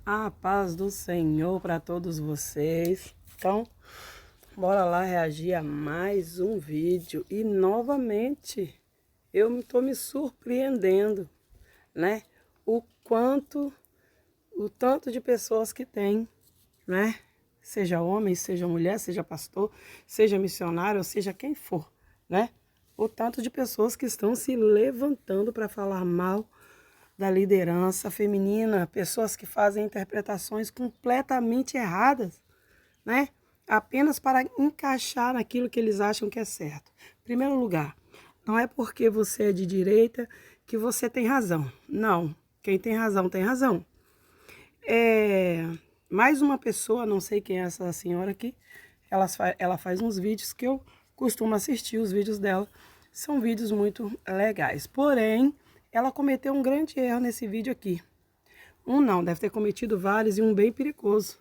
A paz do Senhor para todos vocês. Então, bora lá reagir a mais um vídeo. E novamente, eu estou me surpreendendo, né? O tanto de pessoas que tem, né? Seja homem, seja mulher, seja pastor, seja missionário, ou seja quem for, né? O tanto de pessoas que estão se levantando para falar mal da liderança feminina, pessoas que fazem interpretações completamente erradas, né? Apenas para encaixar naquilo que eles acham que é certo. Em primeiro lugar, não é porque você é de direita que você tem razão. Não, quem tem razão tem razão. Mais uma pessoa, não sei quem é essa senhora aqui, ela faz uns vídeos que eu costumo assistir, os vídeos dela são vídeos muito legais. Porém, ela cometeu um grande erro nesse vídeo aqui. Não, deve ter cometido vários e um bem perigoso,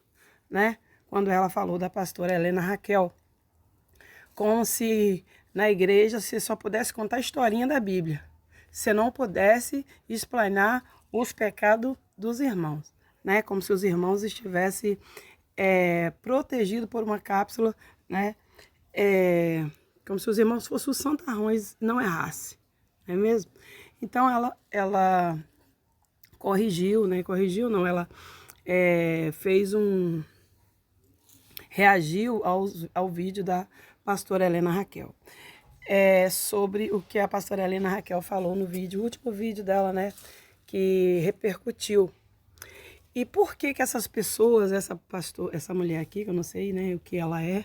né? Quando ela falou da pastora Helena Raquel, como se na igreja você só pudesse contar a historinha da Bíblia, se não pudesse explanar os pecados dos irmãos, né? Como se os irmãos estivessem protegidos por uma cápsula, né? Como se os irmãos fossem os santarrões, não errasse, não é mesmo? Então ela corrigiu, né? Corrigiu não, ela reagiu ao vídeo da pastora Helena Raquel. Sobre o que a pastora Helena Raquel falou no vídeo, o último vídeo dela, né? Que repercutiu. E por que essas pessoas, essa mulher aqui, que eu não sei, né, o que ela é,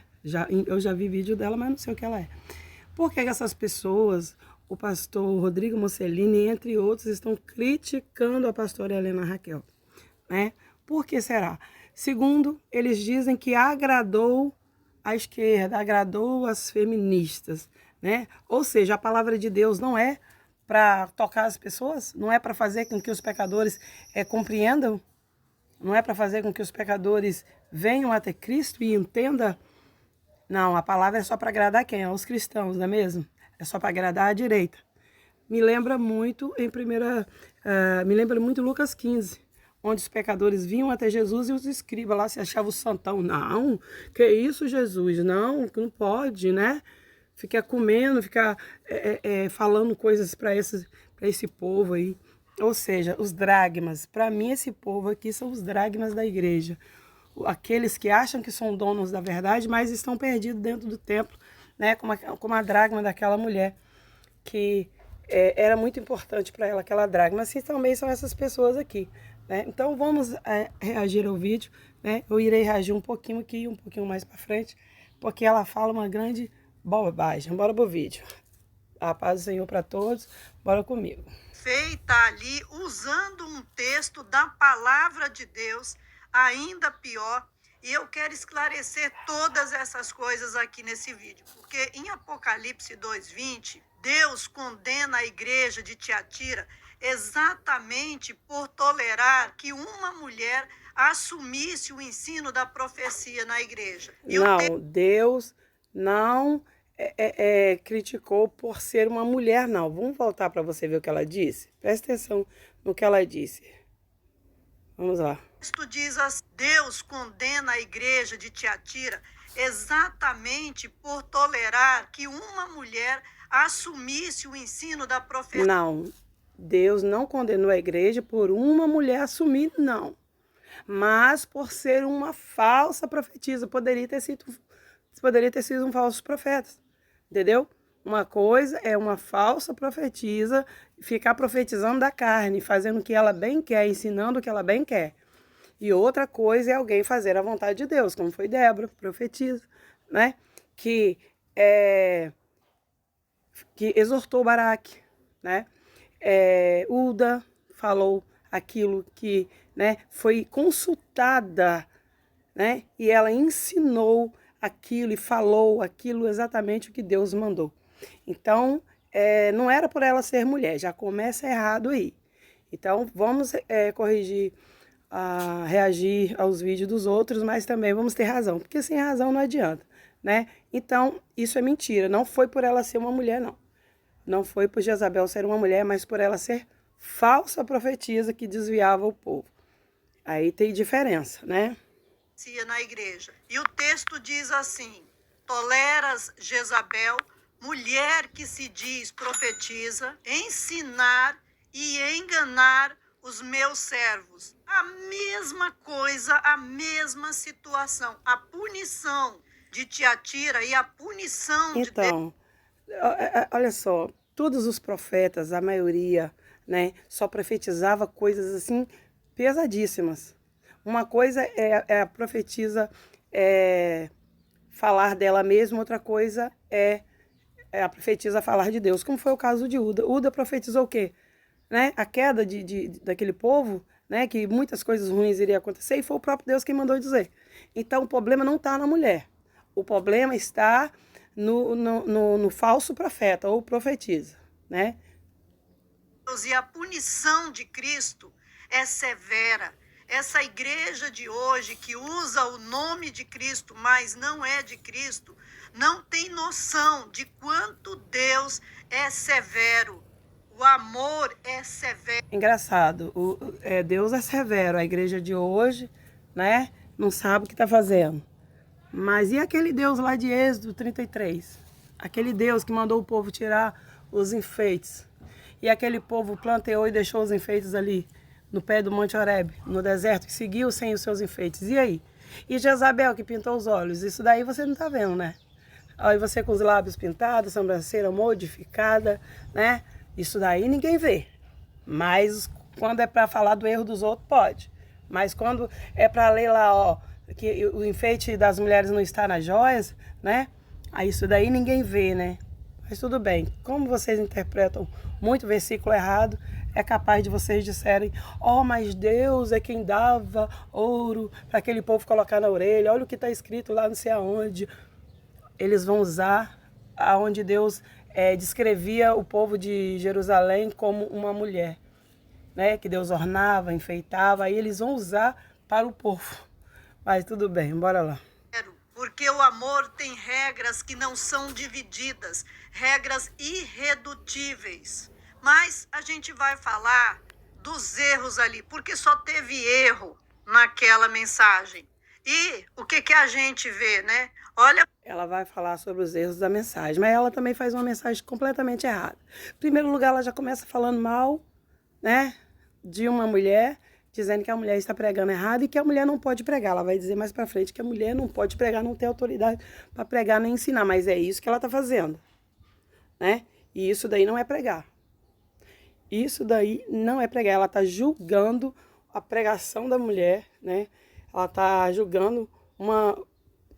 eu já vi vídeo dela, mas não sei o que ela é. Por que essas pessoas, o pastor Rodrigo Mocelini, entre outros, estão criticando a pastora Helena Raquel, né? Por que será? Segundo, eles dizem que agradou a esquerda, agradou as feministas, né? Ou seja, a palavra de Deus não é para tocar as pessoas, não é para fazer com que os pecadores compreendam, não é para fazer com que os pecadores venham até Cristo e entendam. Não, a palavra é só para agradar quem? Aos cristãos, não é mesmo? É só para agradar a direita. Me lembra muito Lucas 15, onde os pecadores vinham até Jesus e os escribas lá se achavam santão. Não, que isso, Jesus? Não pode, né? Ficar comendo, ficar falando coisas para esse povo aí. Ou seja, os dragmas. Para mim, esse povo aqui são os dragmas da igreja. Aqueles que acham que são donos da verdade, mas estão perdidos dentro do templo, né? Como a dragma daquela mulher, que era muito importante para ela, aquela dragma. Assim também são essas pessoas aqui, né? Então vamos reagir ao vídeo, né? Eu irei reagir um pouquinho aqui, um pouquinho mais para frente, porque ela fala uma grande bobagem. Bora pro vídeo. A paz do Senhor para todos. Bora comigo. Feita ali usando um texto da palavra de Deus, ainda pior. E eu quero esclarecer todas essas coisas aqui nesse vídeo, porque em Apocalipse 2:20, Deus condena a igreja de Tiatira exatamente por tolerar que uma mulher assumisse o ensino da profecia na igreja. Não, Deus não criticou por ser uma mulher, não. Vamos voltar para você ver o que ela disse? Presta atenção no que ela disse. Vamos lá. Isto diz assim: Deus condena a igreja de Tiatira exatamente por tolerar que uma mulher assumisse o ensino da profecia. Não, Deus não condenou a igreja por uma mulher assumir, não. Mas por ser uma falsa profetisa, poderia ter sido um falso profeta, entendeu? Uma coisa é uma falsa profetisa ficar profetizando da carne, fazendo o que ela bem quer, ensinando o que ela bem quer. E outra coisa é alguém fazer a vontade de Deus, como foi Débora, profetisa, né? Que exortou Baraque, né? Uda falou aquilo que, né, foi consultada, né? E ela ensinou aquilo e falou aquilo exatamente o que Deus mandou. Então, não era por ela ser mulher, já começa errado aí. Então, vamos corrigir, reagir aos vídeos dos outros, mas também vamos ter razão, porque sem razão não adianta, né? Então, isso é mentira, não foi por ela ser uma mulher, não. Não foi por Jezabel ser uma mulher, mas por ela ser falsa profetisa que desviava o povo. Aí tem diferença, né? Na igreja. E o texto diz assim: toleras Jezabel, mulher que se diz profetiza, ensinar e enganar os meus servos. A mesma coisa, a mesma situação. A punição de Tiatira e a punição de Então, olha só, todos os profetas, a maioria, né, só profetizava coisas assim pesadíssimas. Uma coisa é a profetisa falar dela mesma, outra coisa é a profetisa falar de Deus, como foi o caso de Uda. Uda profetizou o quê? Né? A queda daquele povo, né? Que muitas coisas ruins iriam acontecer, e foi o próprio Deus quem mandou dizer. Então o problema não está na mulher. O problema está no falso profeta ou profetiza, né? Deus, e a punição de Cristo é severa. Essa igreja de hoje que usa o nome de Cristo, mas não é de Cristo, não tem noção de quanto Deus é severo. O amor é severo. Engraçado, Deus é severo, a igreja de hoje, né, não sabe o que está fazendo. Mas e aquele Deus lá de Êxodo 33? Aquele Deus que mandou o povo tirar os enfeites. E aquele povo planteou e deixou os enfeites ali, no pé do Monte Horebe, no deserto, e seguiu sem os seus enfeites. E aí? E Jezabel que pintou os olhos? Isso daí você não está vendo, né? Aí você com os lábios pintados, sobrancelha modificada, né? Isso daí ninguém vê. Mas quando é para falar do erro dos outros, pode. Mas quando é para ler lá, ó, que o enfeite das mulheres não está nas joias, né? Aí isso daí ninguém vê, né? Mas tudo bem. Como vocês interpretam muito versículo errado, é capaz de vocês disserem: ó, mas Deus é quem dava ouro para aquele povo colocar na orelha. Olha o que está escrito lá não sei aonde. Eles vão usar aonde Deus descrevia o povo de Jerusalém como uma mulher, né? Que Deus ornava, enfeitava. Aí eles vão usar para o povo. Mas tudo bem, bora lá. Porque o amor tem regras que não são divididas, regras irredutíveis. Mas a gente vai falar dos erros ali, porque só teve erro naquela mensagem. E o que a gente vê, né? Olha. Ela vai falar sobre os erros da mensagem, mas ela também faz uma mensagem completamente errada. Em primeiro lugar, ela já começa falando mal, né, de uma mulher, dizendo que a mulher está pregando errado e que a mulher não pode pregar. Ela vai dizer mais para frente que a mulher não pode pregar, não tem autoridade para pregar nem ensinar, mas é isso que ela está fazendo, né? E isso daí não é pregar. Isso daí não é pregar. Ela está julgando a pregação da mulher, né? Ela está julgando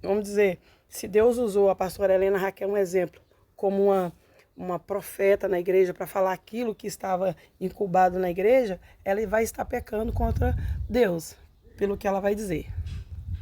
vamos dizer, se Deus usou a pastora Helena Raquel, um exemplo, como uma profeta na igreja para falar aquilo que estava incubado na igreja, ela vai estar pecando contra Deus, pelo que ela vai dizer.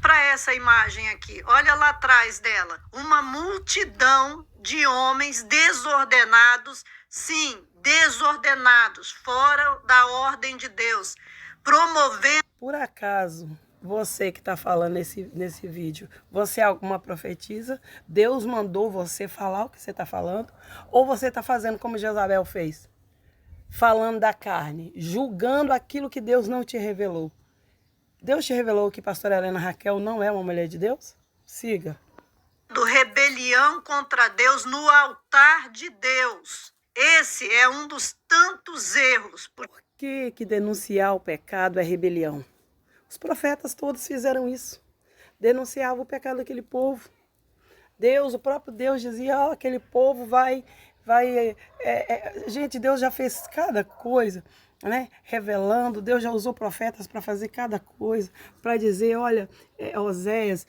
Para essa imagem aqui, olha lá atrás dela, uma multidão de homens desordenados, sim, desordenados, fora da ordem de Deus, promovendo... Por acaso, você que está falando nesse vídeo, você é alguma profetisa? Deus mandou você falar o que você está falando? Ou você está fazendo como Jezabel fez? Falando da carne, julgando aquilo que Deus não te revelou. Deus te revelou que pastora Helena Raquel não é uma mulher de Deus? Siga. Do rebelião contra Deus no altar de Deus. Esse é um dos tantos erros. Por que denunciar o pecado é rebelião? Os profetas todos fizeram isso. Denunciavam o pecado daquele povo. Deus, o próprio Deus dizia, ó, aquele povo vai... Gente, Deus já fez cada coisa, né? Revelando, Deus já usou profetas para fazer cada coisa, para dizer, olha, Oséias,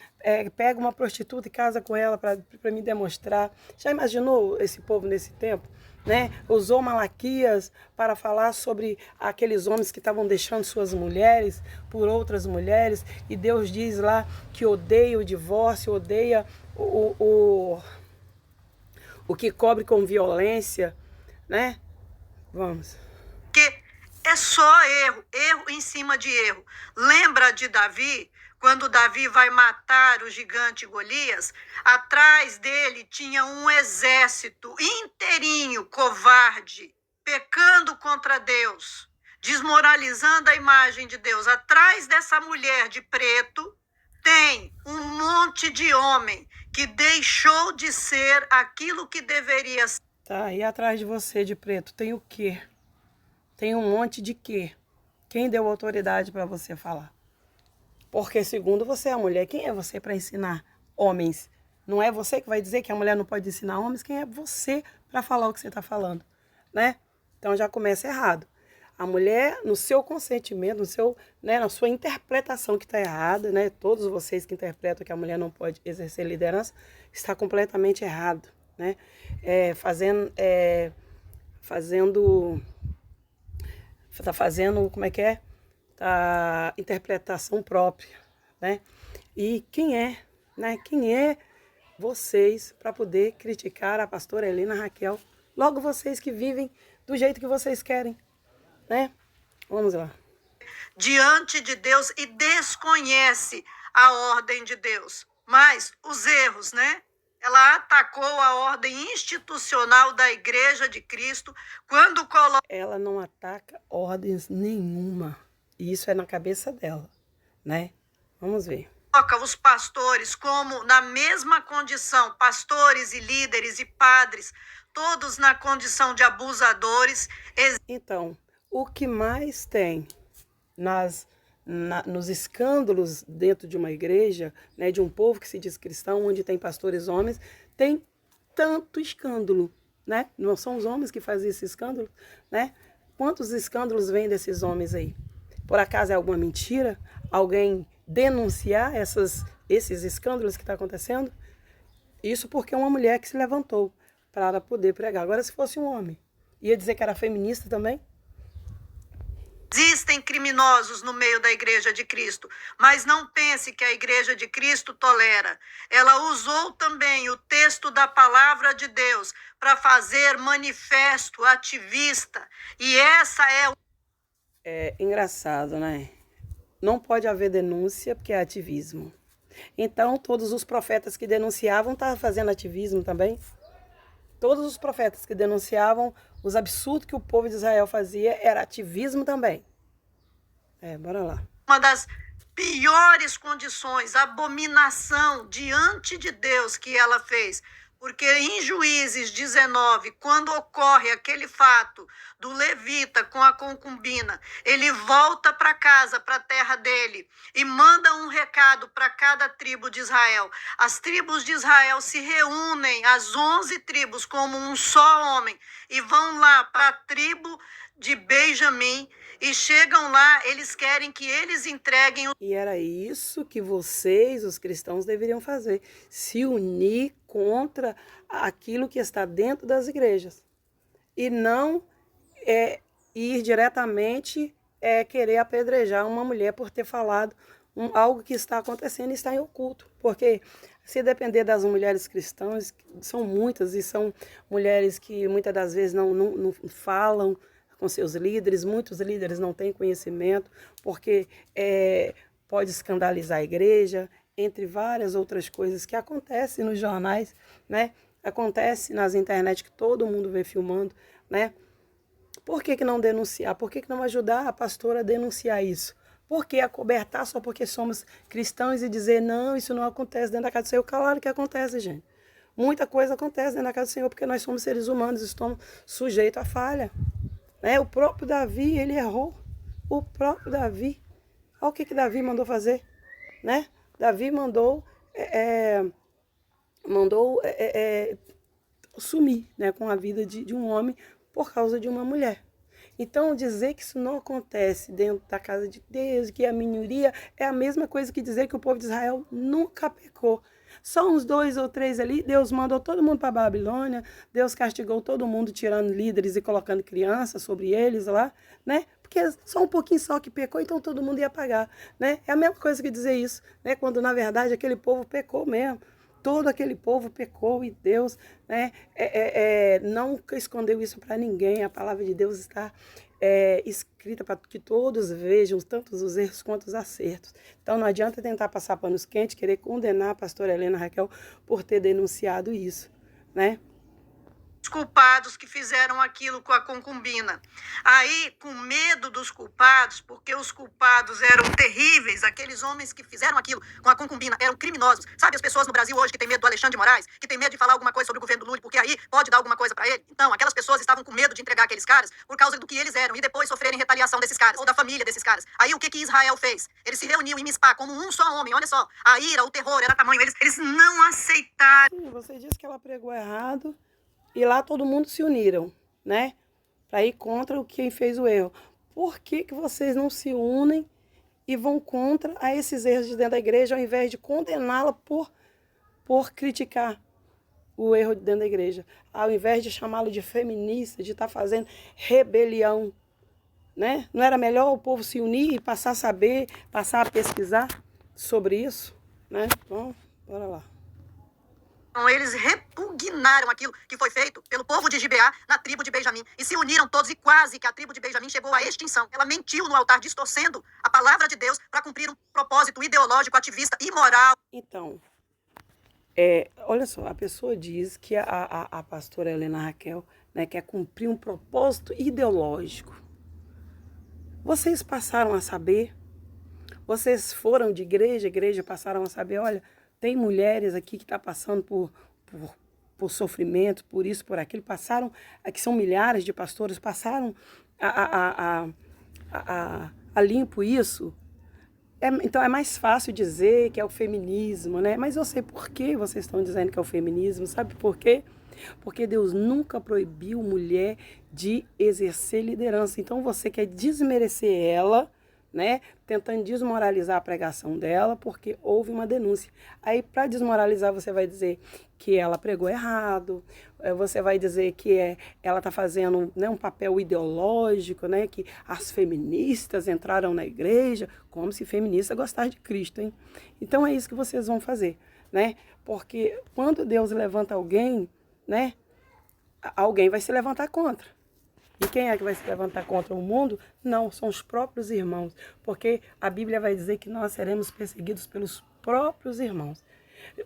pega uma prostituta e casa com ela para me demonstrar. Já imaginou esse povo nesse tempo? Né? Usou Malaquias para falar sobre aqueles homens que estavam deixando suas mulheres por outras mulheres, e Deus diz lá que odeia o divórcio, odeia o que cobre com violência, né? Vamos. Que é só erro, erro em cima de erro. Lembra de Davi? Quando Davi vai matar o gigante Golias, atrás dele tinha um exército inteirinho, covarde, pecando contra Deus. desmoralizando a imagem de Deus. Atrás dessa mulher de preto tem um monte de homem que deixou de ser aquilo que deveria ser. Tá, e atrás de você de preto tem o quê? Tem um monte de quê? Quem deu autoridade para você falar? Porque segundo você é a mulher, quem é você para ensinar homens? Não é você que vai dizer que a mulher não pode ensinar homens? Quem é você para falar o que você está falando? Né? Então já começa errado. A mulher, no seu consentimento, no seu, né, na sua interpretação que está errada, né? Todos vocês que interpretam que a mulher não pode exercer liderança, está completamente errado. Né? Como é que é? A interpretação própria, né? E quem é, né? Quem é vocês para poder criticar a pastora Helena Raquel? Logo vocês que vivem do jeito que vocês querem, né? Vamos lá. Diante de Deus e desconhece a ordem de Deus. Mas os erros, né? Ela atacou a ordem institucional da Igreja de Cristo quando coloca... Ela não ataca ordens nenhuma. E isso é na cabeça dela, né? Vamos ver. Coloca os pastores como na mesma condição, pastores e líderes e padres, todos na condição de abusadores. Então, o que mais tem nos escândalos dentro de uma igreja, né, de um povo que se diz cristão, onde tem pastores homens, tem tanto escândalo, né? Não são os homens que fazem esse escândalo, né? Quantos escândalos vêm desses homens aí? Por acaso é alguma mentira? Alguém denunciar esses escândalos que estão acontecendo? Isso porque é uma mulher que se levantou para poder pregar. Agora, se fosse um homem, ia dizer que era feminista também? Existem criminosos no meio da Igreja de Cristo, mas não pense que a Igreja de Cristo tolera. Ela usou também o texto da palavra de Deus para fazer manifesto ativista. E essa é... É engraçado, né? Não pode haver denúncia porque é ativismo. Então, todos os profetas que denunciavam estavam fazendo ativismo também. Todos os profetas que denunciavam os absurdos que o povo de Israel fazia era ativismo também. Bora lá. Uma das piores condições, abominação diante de Deus que ela fez. Porque em Juízes 19, quando ocorre aquele fato do levita com a concubina, ele volta para casa, para a terra dele, e manda um recado para cada tribo de Israel. As tribos de Israel se reúnem, as 11 tribos, como um só homem, e vão lá para a tribo de Benjamim, e chegam lá, eles querem que eles entreguem... E era isso que vocês, os cristãos, deveriam fazer. Se unir contra aquilo que está dentro das igrejas. E não ir diretamente querer apedrejar uma mulher por ter falado algo que está acontecendo e está em oculto. Porque se depender das mulheres cristãs, são muitas e são mulheres que muitas das vezes não falam com seus líderes, muitos líderes não têm conhecimento, porque pode escandalizar a igreja, entre várias outras coisas que acontecem nos jornais, né? Acontece nas internet que todo mundo vê filmando, né? Por que não denunciar? Por que não ajudar a pastora a denunciar isso? Por que acobertar só porque somos cristãos e dizer, não, isso não acontece dentro da casa do Senhor? Claro que acontece, gente. Muita coisa acontece dentro da casa do Senhor, porque nós somos seres humanos, estamos sujeitos à falha. O próprio Davi, ele errou. O próprio Davi. Olha o que Davi mandou fazer, né? Davi mandou sumir, né, com a vida de um homem por causa de uma mulher. Então, dizer que isso não acontece dentro da casa de Deus, que a minoria, é a mesma coisa que dizer que o povo de Israel nunca pecou. Só uns 2 ou 3 ali, Deus mandou todo mundo para a Babilônia, Deus castigou todo mundo, tirando líderes e colocando crianças sobre eles lá, né? Porque só um pouquinho só que pecou, então todo mundo ia pagar, né? É a mesma coisa que dizer isso, né? Quando na verdade aquele povo pecou mesmo. Todo aquele povo pecou e Deus, né, nunca escondeu isso para ninguém. A palavra de Deus está escrita para que todos vejam tanto os erros quanto os acertos. Então não adianta tentar passar panos quentes, querer condenar a pastora Helena Raquel por ter denunciado isso, né? culpados que fizeram aquilo com a concubina. Aí, com medo dos culpados, porque os culpados eram terríveis, aqueles homens que fizeram aquilo com a concubina eram criminosos. Sabe as pessoas no Brasil hoje que têm medo do Alexandre de Moraes, que têm medo de falar alguma coisa sobre o governo do Lula, porque aí pode dar alguma coisa para ele? Então, aquelas pessoas estavam com medo de entregar aqueles caras por causa do que eles eram e depois sofrerem retaliação desses caras, ou da família desses caras. Aí, o que Israel fez? Eles se reuniam em Mispá como um só homem, olha só. A ira, o terror era tamanho, eles não aceitaram. Sim, você disse que ela pregou errado e lá todo mundo se uniram, né? Para ir contra quem fez o erro. Por que vocês não se unem e vão contra a esses erros de dentro da igreja, ao invés de condená-la por criticar o erro de dentro da igreja, ao invés de chamá-lo de feminista, de estar fazendo rebelião, né? Não era melhor o povo se unir e passar a saber, passar a pesquisar sobre isso, né? Então, bora lá. Eles repugnaram aquilo que foi feito pelo povo de Gibeá na tribo de Benjamim e se uniram todos e quase que a tribo de Benjamim chegou à extinção. Ela mentiu no altar, distorcendo a palavra de Deus para cumprir um propósito ideológico, ativista, imoral. Então, olha só, a pessoa diz que a pastora Helena Raquel, né, quer cumprir um propósito ideológico. Vocês passaram a saber, vocês foram de igreja passaram a saber, olha, tem mulheres aqui que estão passando por sofrimento, por isso, por aquilo, passaram, aqui são milhares de pastores, passaram a limpo isso. Então é mais fácil dizer que é o feminismo, né? Mas eu sei por que vocês estão dizendo que é o feminismo, sabe por quê? Porque Deus nunca proibiu mulher de exercer liderança. Então você quer desmerecer ela, né? Tentando desmoralizar a pregação dela, porque houve uma denúncia. Aí, para desmoralizar, você vai dizer que ela pregou errado, você vai dizer que ela está fazendo, né, um papel ideológico, né? Que as feministas entraram na igreja, como se feminista gostasse de Cristo, hein? Então é isso que vocês vão fazer, né? Porque quando Deus levanta alguém, né? Alguém vai se levantar contra. E quem é que vai se levantar contra o mundo? Não, são os próprios irmãos. Porque a Bíblia vai dizer que nós seremos perseguidos pelos próprios irmãos.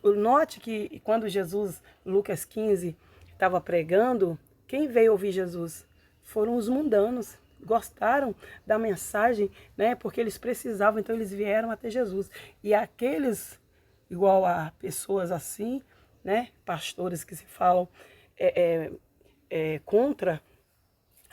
Note que quando Jesus, Lucas 15, estava pregando, quem veio ouvir Jesus? Foram os mundanos. Gostaram da mensagem, né? Porque eles precisavam, então eles vieram até Jesus. E aqueles, igual a pessoas assim, né? Pastores que se falam contra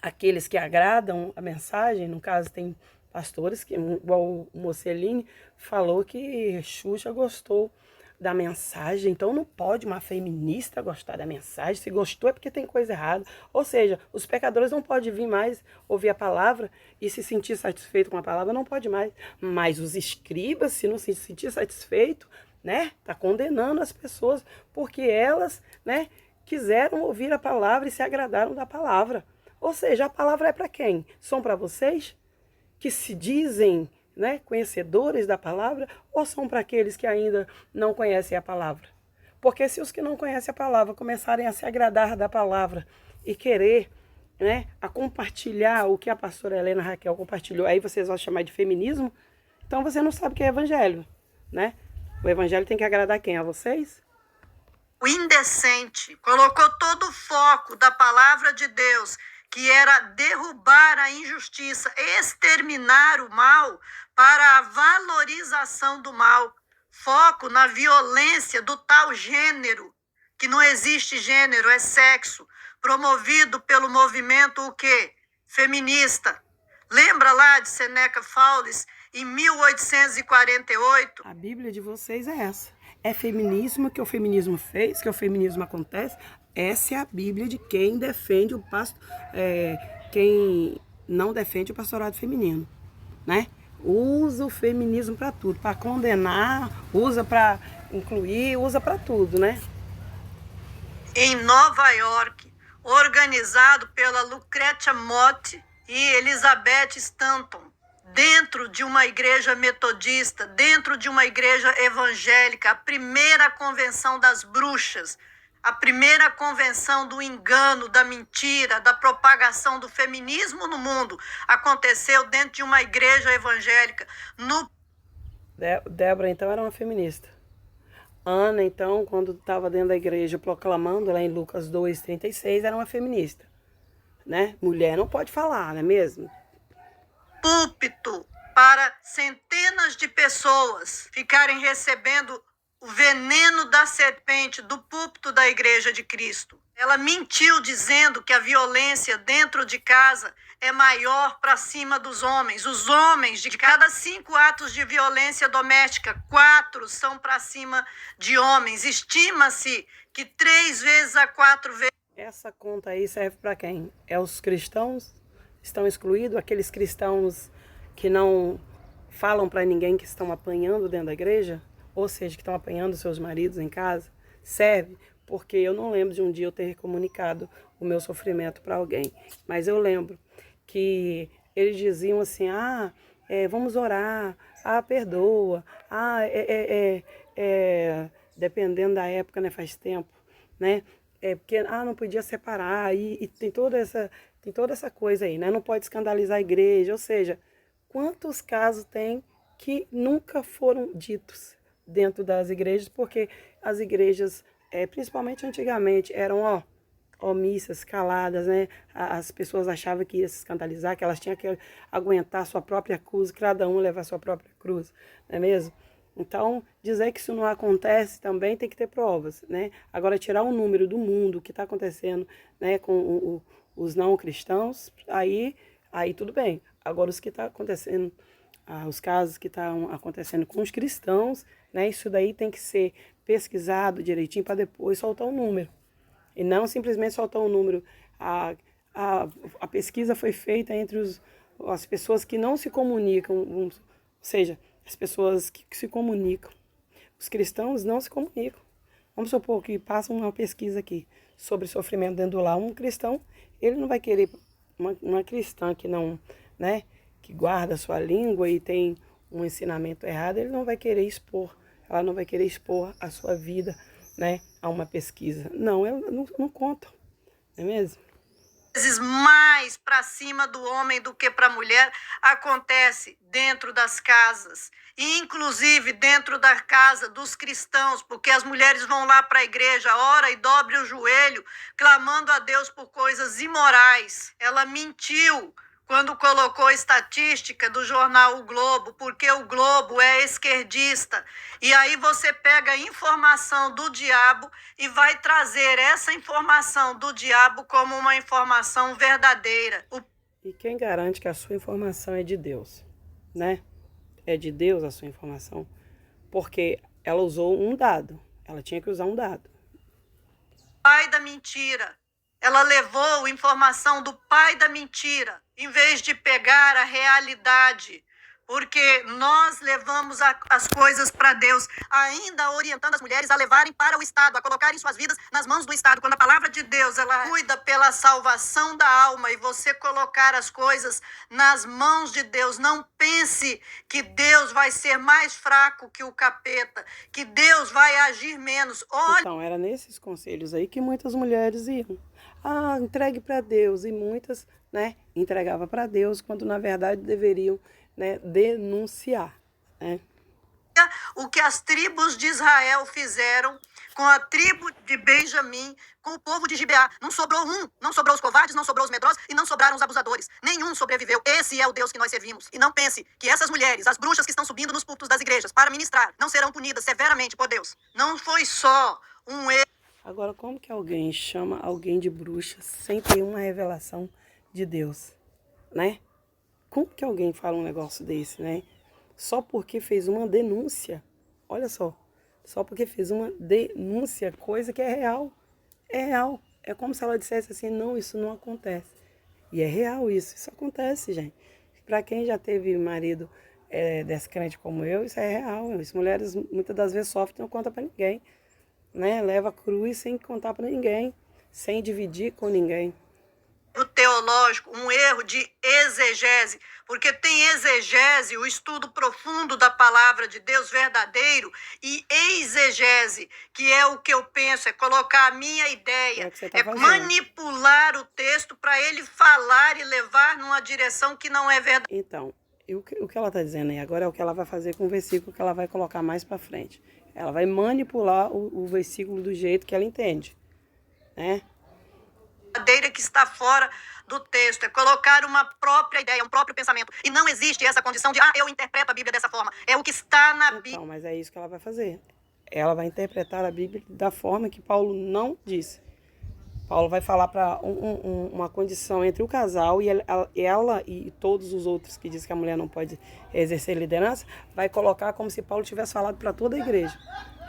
aqueles que agradam a mensagem, no caso tem pastores, que, igual o Mocelini, falou que Xuxa gostou da mensagem, então não pode uma feminista gostar da mensagem, se gostou é porque tem coisa errada. Ou seja, os pecadores não podem vir mais ouvir a palavra e se sentir satisfeito com a palavra, não pode mais. Mas os escribas, se não se sentir satisfeito, né, tá condenando as pessoas, porque elas, né, quiseram ouvir a palavra e se agradaram da palavra. Ou seja, a palavra é para quem? São para vocês que se dizem, né, conhecedores da palavra, ou são para aqueles que ainda não conhecem a palavra? Porque se os que não conhecem a palavra começarem a se agradar da palavra e querer, né, a compartilhar o que a pastora Helena Raquel compartilhou, aí vocês vão chamar de feminismo, então você não sabe o que é evangelho, né? O evangelho tem que agradar quem? A vocês? O indecente colocou todo o foco da palavra de Deus, que era derrubar a injustiça, exterminar o mal, para a valorização do mal. Foco na violência do tal gênero, que não existe gênero, é sexo, promovido pelo movimento o quê? Feminista. Lembra lá de Seneca Faules, em 1848? A Bíblia de vocês é essa. É feminismo que o feminismo fez, que o feminismo acontece. Essa é a Bíblia de quem defende quem não defende o pastorado feminino, né? Usa o feminismo para tudo, para condenar, usa para incluir, usa para tudo, né? Em Nova York, organizado pela Lucretia Mott e Elizabeth Stanton, dentro de uma igreja metodista, dentro de uma igreja evangélica, a primeira convenção das bruxas, a primeira convenção do engano, da mentira, da propagação do feminismo no mundo aconteceu dentro de uma igreja evangélica. Débora, então, era uma feminista. Ana, então, quando estava dentro da igreja proclamando, lá em Lucas 2:36, era uma feminista, né? Mulher não pode falar, não é mesmo? Púlpito para centenas de pessoas ficarem recebendo o veneno da serpente do púlpito da Igreja de Cristo. Ela mentiu dizendo que a violência dentro de casa é maior para cima dos homens. Os homens, de cada 5 atos de violência doméstica, 4 são para cima de homens. Estima-se que 3 vezes a 4 vezes. Essa conta aí serve para quem? É os cristãos? Estão excluídos? Aqueles cristãos que não falam para ninguém que estão apanhando dentro da igreja? Ou seja, que estão apanhando seus maridos em casa? Serve? Porque eu não lembro de um dia eu ter comunicado o meu sofrimento para alguém. Mas eu lembro que eles diziam assim, vamos orar, perdoa, dependendo da época, né, faz tempo, né? Porque não podia separar, e tem toda essa coisa aí, né? Não pode escandalizar a igreja, ou seja, quantos casos tem que nunca foram ditos dentro das igrejas, porque as igrejas, principalmente antigamente, eram omissas, caladas, né? As pessoas achavam que ia se escandalizar, que elas tinham que aguentar a sua própria cruz, cada um levar a sua própria cruz, não é mesmo? Então, dizer que isso não acontece também tem que ter provas, né? Agora, tirar um número do mundo, o que está acontecendo, né, com os não cristãos, aí tudo bem. Agora, os que está acontecendo, os casos que estão acontecendo com os cristãos, né, isso daí tem que ser pesquisado direitinho para depois soltar um número. E não simplesmente soltar um número. A pesquisa foi feita entre as pessoas que não se comunicam, ou seja, as pessoas que se comunicam. Os cristãos não se comunicam. Vamos supor que passa uma pesquisa aqui sobre sofrimento dentro do lar. Um cristão, ele não vai querer, uma cristã que não, né, que guarda a sua língua e tem um ensinamento errado, ele não vai querer expor, ela não vai querer expor a sua vida, né, a uma pesquisa. Não, ela não conta, não é mesmo? Vezes mais para cima do homem do que para a mulher acontece dentro das casas, e inclusive dentro da casa dos cristãos, porque as mulheres vão lá para a igreja, ora e dobre o joelho, clamando a Deus por coisas imorais. Ela mentiu quando colocou a estatística do jornal O Globo, porque o Globo é esquerdista. E aí você pega a informação do diabo e vai trazer essa informação do diabo como uma informação verdadeira. E quem garante que a sua informação é de Deus, né? É de Deus a sua informação, porque ela usou um dado, ela tinha que usar um dado. Pai da mentira. Ela levou informação do pai da mentira, em vez de pegar a realidade. Porque nós levamos as coisas para Deus, ainda orientando as mulheres a levarem para o Estado, a colocarem suas vidas nas mãos do Estado. Quando a palavra de Deus, ela cuida pela salvação da alma, e você colocar as coisas nas mãos de Deus, não pense que Deus vai ser mais fraco que o capeta, que Deus vai agir menos. Olha. Então, era nesses conselhos aí que muitas mulheres iam. Entregue para Deus. E muitas, né, entregavam para Deus, quando na verdade deveriam, né, denunciar, né? O que as tribos de Israel fizeram com a tribo de Benjamim, com o povo de Gibeá. Não sobrou um, não sobrou os covardes, não sobrou os medrosos e não sobraram os abusadores. Nenhum sobreviveu. Esse é o Deus que nós servimos. E não pense que essas mulheres, as bruxas que estão subindo nos púlpitos das igrejas para ministrar, não serão punidas severamente por Deus. Não foi só um erro. Agora, como que alguém chama alguém de bruxa sem ter uma revelação de Deus, né? Como que alguém fala um negócio desse, né? Só porque fez uma denúncia, olha só porque fez uma denúncia, coisa que é real. É real. É como se ela dissesse assim, não, isso não acontece. E é real isso acontece, gente. Para quem já teve marido descrente como eu, isso é real. As mulheres muitas das vezes sofrem e não contam para ninguém, né? Leva a cruz sem contar para ninguém, sem dividir com ninguém. Teológico, um erro de exegese, porque tem exegese, o estudo profundo da palavra de Deus verdadeiro, e exegese, que é o que eu penso, é colocar a minha ideia, manipular o texto para ele falar e levar numa direção que não é verdade. Então, E o que ela está dizendo aí agora é o que ela vai fazer com o versículo que ela vai colocar mais para frente. Ela vai manipular o versículo do jeito que ela entende, né? Verdadeira que está fora do texto, é colocar uma própria ideia, um próprio pensamento. E não existe essa condição de, eu interpreto a Bíblia dessa forma. É o que está na Bíblia. Então, mas é isso que ela vai fazer. Ela vai interpretar a Bíblia da forma que Paulo não disse. Paulo vai falar para uma condição entre o casal e ela e todos os outros que dizem que a mulher não pode exercer liderança, vai colocar como se Paulo tivesse falado para toda a igreja,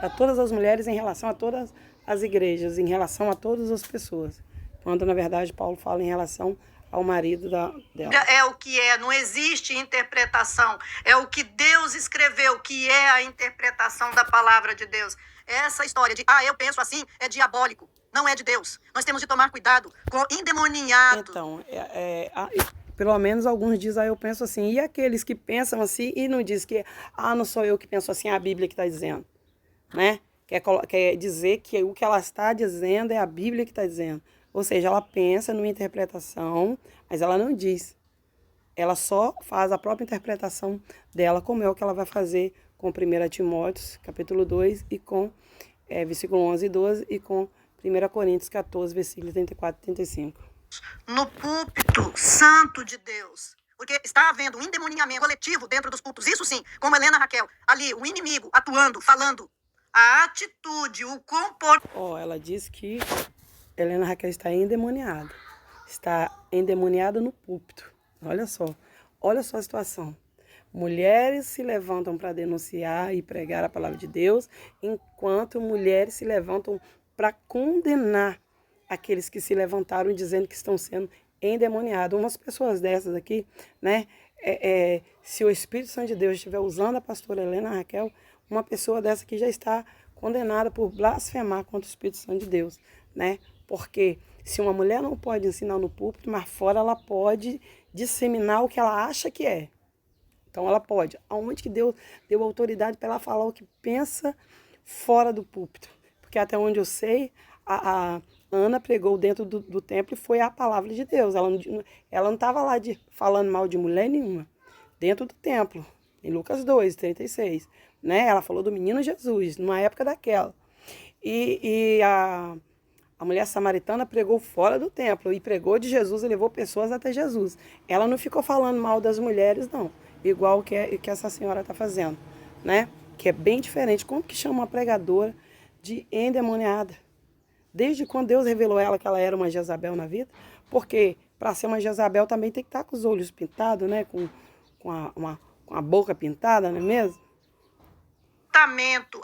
para todas as mulheres em relação a todas as igrejas, em relação a todas as pessoas. Quando, na verdade, Paulo fala em relação ao marido dela. É o que é, não existe interpretação. É o que Deus escreveu, que é a interpretação da palavra de Deus. Essa história de, eu penso assim, é diabólico. Não é de Deus. Nós temos de tomar cuidado com endemoniados. Então, pelo menos alguns dizem, eu penso assim. E aqueles que pensam assim e não dizem que, não sou eu que penso assim, é a Bíblia que está dizendo, né? Quer dizer que o que ela está dizendo é a Bíblia que está dizendo. Ou seja, ela pensa numa interpretação, mas ela não diz. Ela só faz a própria interpretação dela, como é o que ela vai fazer com 1 Timóteo, capítulo 2, e com versículo 11 e 12, e com 1 Coríntios 14, versículos 34 e 35. No púlpito santo de Deus. Porque está havendo um endemoniamento coletivo dentro dos cultos. Isso sim, como Helena Raquel, ali, o inimigo atuando, falando. A atitude, o comportamento. Ela diz que Helena Raquel está endemoniada. Está endemoniada no púlpito. Olha só a situação. Mulheres se levantam para denunciar e pregar a palavra de Deus, enquanto mulheres se levantam para condenar aqueles que se levantaram dizendo que estão sendo endemoniados. Umas pessoas dessas aqui, né? Se o Espírito Santo de Deus estiver usando a pastora Helena Raquel, uma pessoa dessa que já está condenada por blasfemar contra o Espírito Santo de Deus, né? Porque se uma mulher não pode ensinar no púlpito, mas fora ela pode disseminar o que ela acha que é. Então ela pode. Aonde que Deus deu autoridade para ela falar o que pensa fora do púlpito? Porque até onde eu sei, a Ana pregou dentro do templo e foi a palavra de Deus. Ela não estava lá falando mal de mulher nenhuma. Dentro do templo, em Lucas 2, 36. Né? Ela falou do menino Jesus, numa época daquela. E a mulher samaritana pregou fora do templo e pregou de Jesus e levou pessoas até Jesus. Ela não ficou falando mal das mulheres, não. Igual que essa senhora está fazendo, né? Que é bem diferente. Como que chama uma pregadora de endemoniada? Desde quando Deus revelou ela que ela era uma Jezabel na vida? Porque para ser uma Jezabel também tem que estar com os olhos pintados, né? Com a boca pintada, não é mesmo?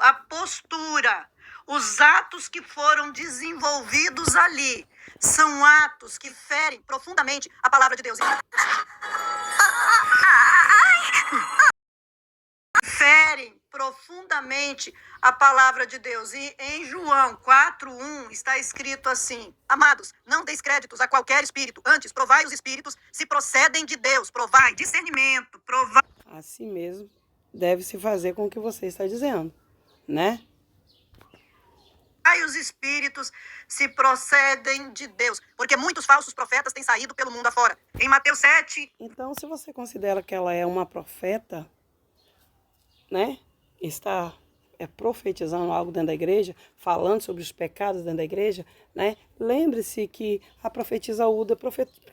A postura, os atos que foram desenvolvidos ali são atos que ferem profundamente a palavra de Deus. Ferem profundamente a palavra de Deus. E em João 4:1 está escrito assim: amados, não deis créditos a qualquer espírito, antes provai os espíritos se procedem de Deus. Provai discernimento, provai. Assim mesmo deve se fazer com o que você está dizendo, né? Os espíritos se procedem de Deus, porque muitos falsos profetas têm saído pelo mundo afora. Em Mateus 7. Então, se você considera que ela é uma profeta, né? Está profetizando algo dentro da igreja, falando sobre os pecados dentro da igreja, né? Lembre-se que a profetisa Uda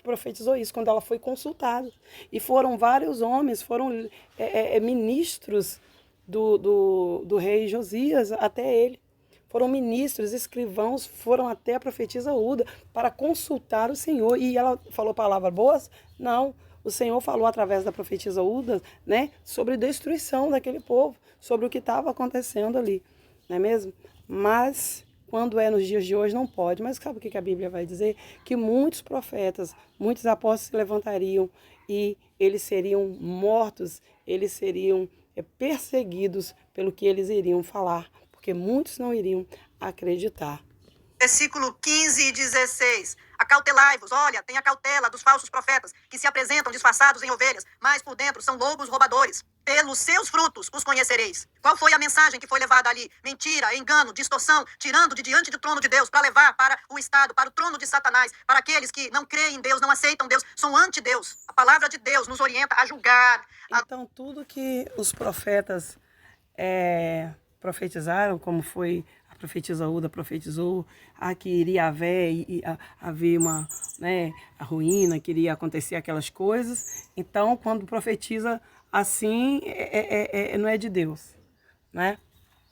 profetizou isso quando ela foi consultada. E foram vários homens, foram ministros do rei Josias até ele. Foram ministros, escrivãos, foram até a profetisa Uda para consultar o Senhor. E ela falou palavras boas? Não. O Senhor falou através da profetisa Uda, né, sobre destruição daquele povo, sobre o que estava acontecendo ali, não é mesmo? Mas quando é nos dias de hoje não pode. Mas sabe o que a Bíblia vai dizer? Que muitos profetas, muitos apóstolos se levantariam e eles seriam mortos, eles seriam perseguidos pelo que eles iriam falar, porque muitos não iriam acreditar. Versículo 15 e 16. Acautelai-vos, olha, tenha cautela dos falsos profetas, que se apresentam disfarçados em ovelhas, mas por dentro são lobos roubadores. Pelos seus frutos os conhecereis. Qual foi a mensagem que foi levada ali? Mentira, engano, distorção, tirando de diante do trono de Deus para levar para o Estado, para o trono de Satanás, para aqueles que não creem em Deus, não aceitam Deus, são anti-Deus. A palavra de Deus nos orienta a julgar. Então, tudo que os profetas profetizaram, como foi a profetisa Uda profetizou, que iria haver uma, né, a ruína, que iria acontecer aquelas coisas. Então, quando profetiza assim, não é de Deus, né?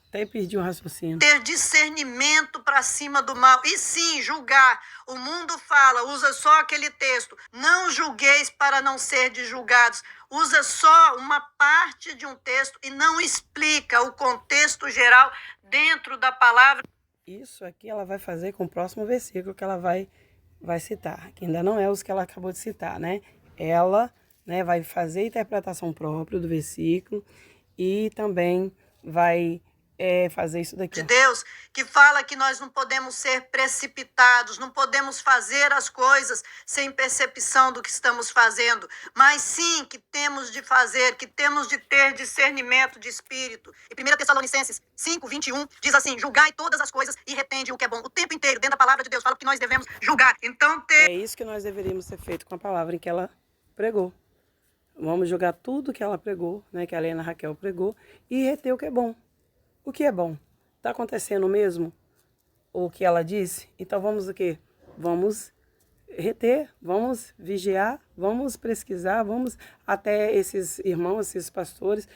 Até perdi o raciocínio. Ter discernimento para cima do mal. E sim, julgar. O mundo fala, usa só aquele texto. Não julgueis para não serdes julgados. Usa só uma parte de um texto e não explica o contexto geral dentro da palavra. Isso aqui ela vai fazer com o próximo versículo que ela vai citar, que ainda não é os que ela acabou de citar, né? Ela, né, vai fazer a interpretação própria do versículo e também vai fazer isso daqui. De Deus, que fala que nós não podemos ser precipitados, não podemos fazer as coisas sem percepção do que estamos fazendo, mas sim que temos de fazer, que temos de ter discernimento de espírito. E 1 Tessalonicenses 5:21 diz assim: julgai todas as coisas e retende o que é bom. O tempo inteiro, dentro da palavra de Deus, fala que nós devemos julgar. Então, É isso que nós deveríamos ter feito com a palavra em que ela pregou. Vamos julgar tudo que ela pregou, né, que a Helena Raquel pregou, e reter o que é bom. O que é bom? Está acontecendo mesmo o que ela disse? Então vamos o quê? Vamos reter, vamos vigiar, vamos pesquisar, vamos até esses irmãos, esses pastores,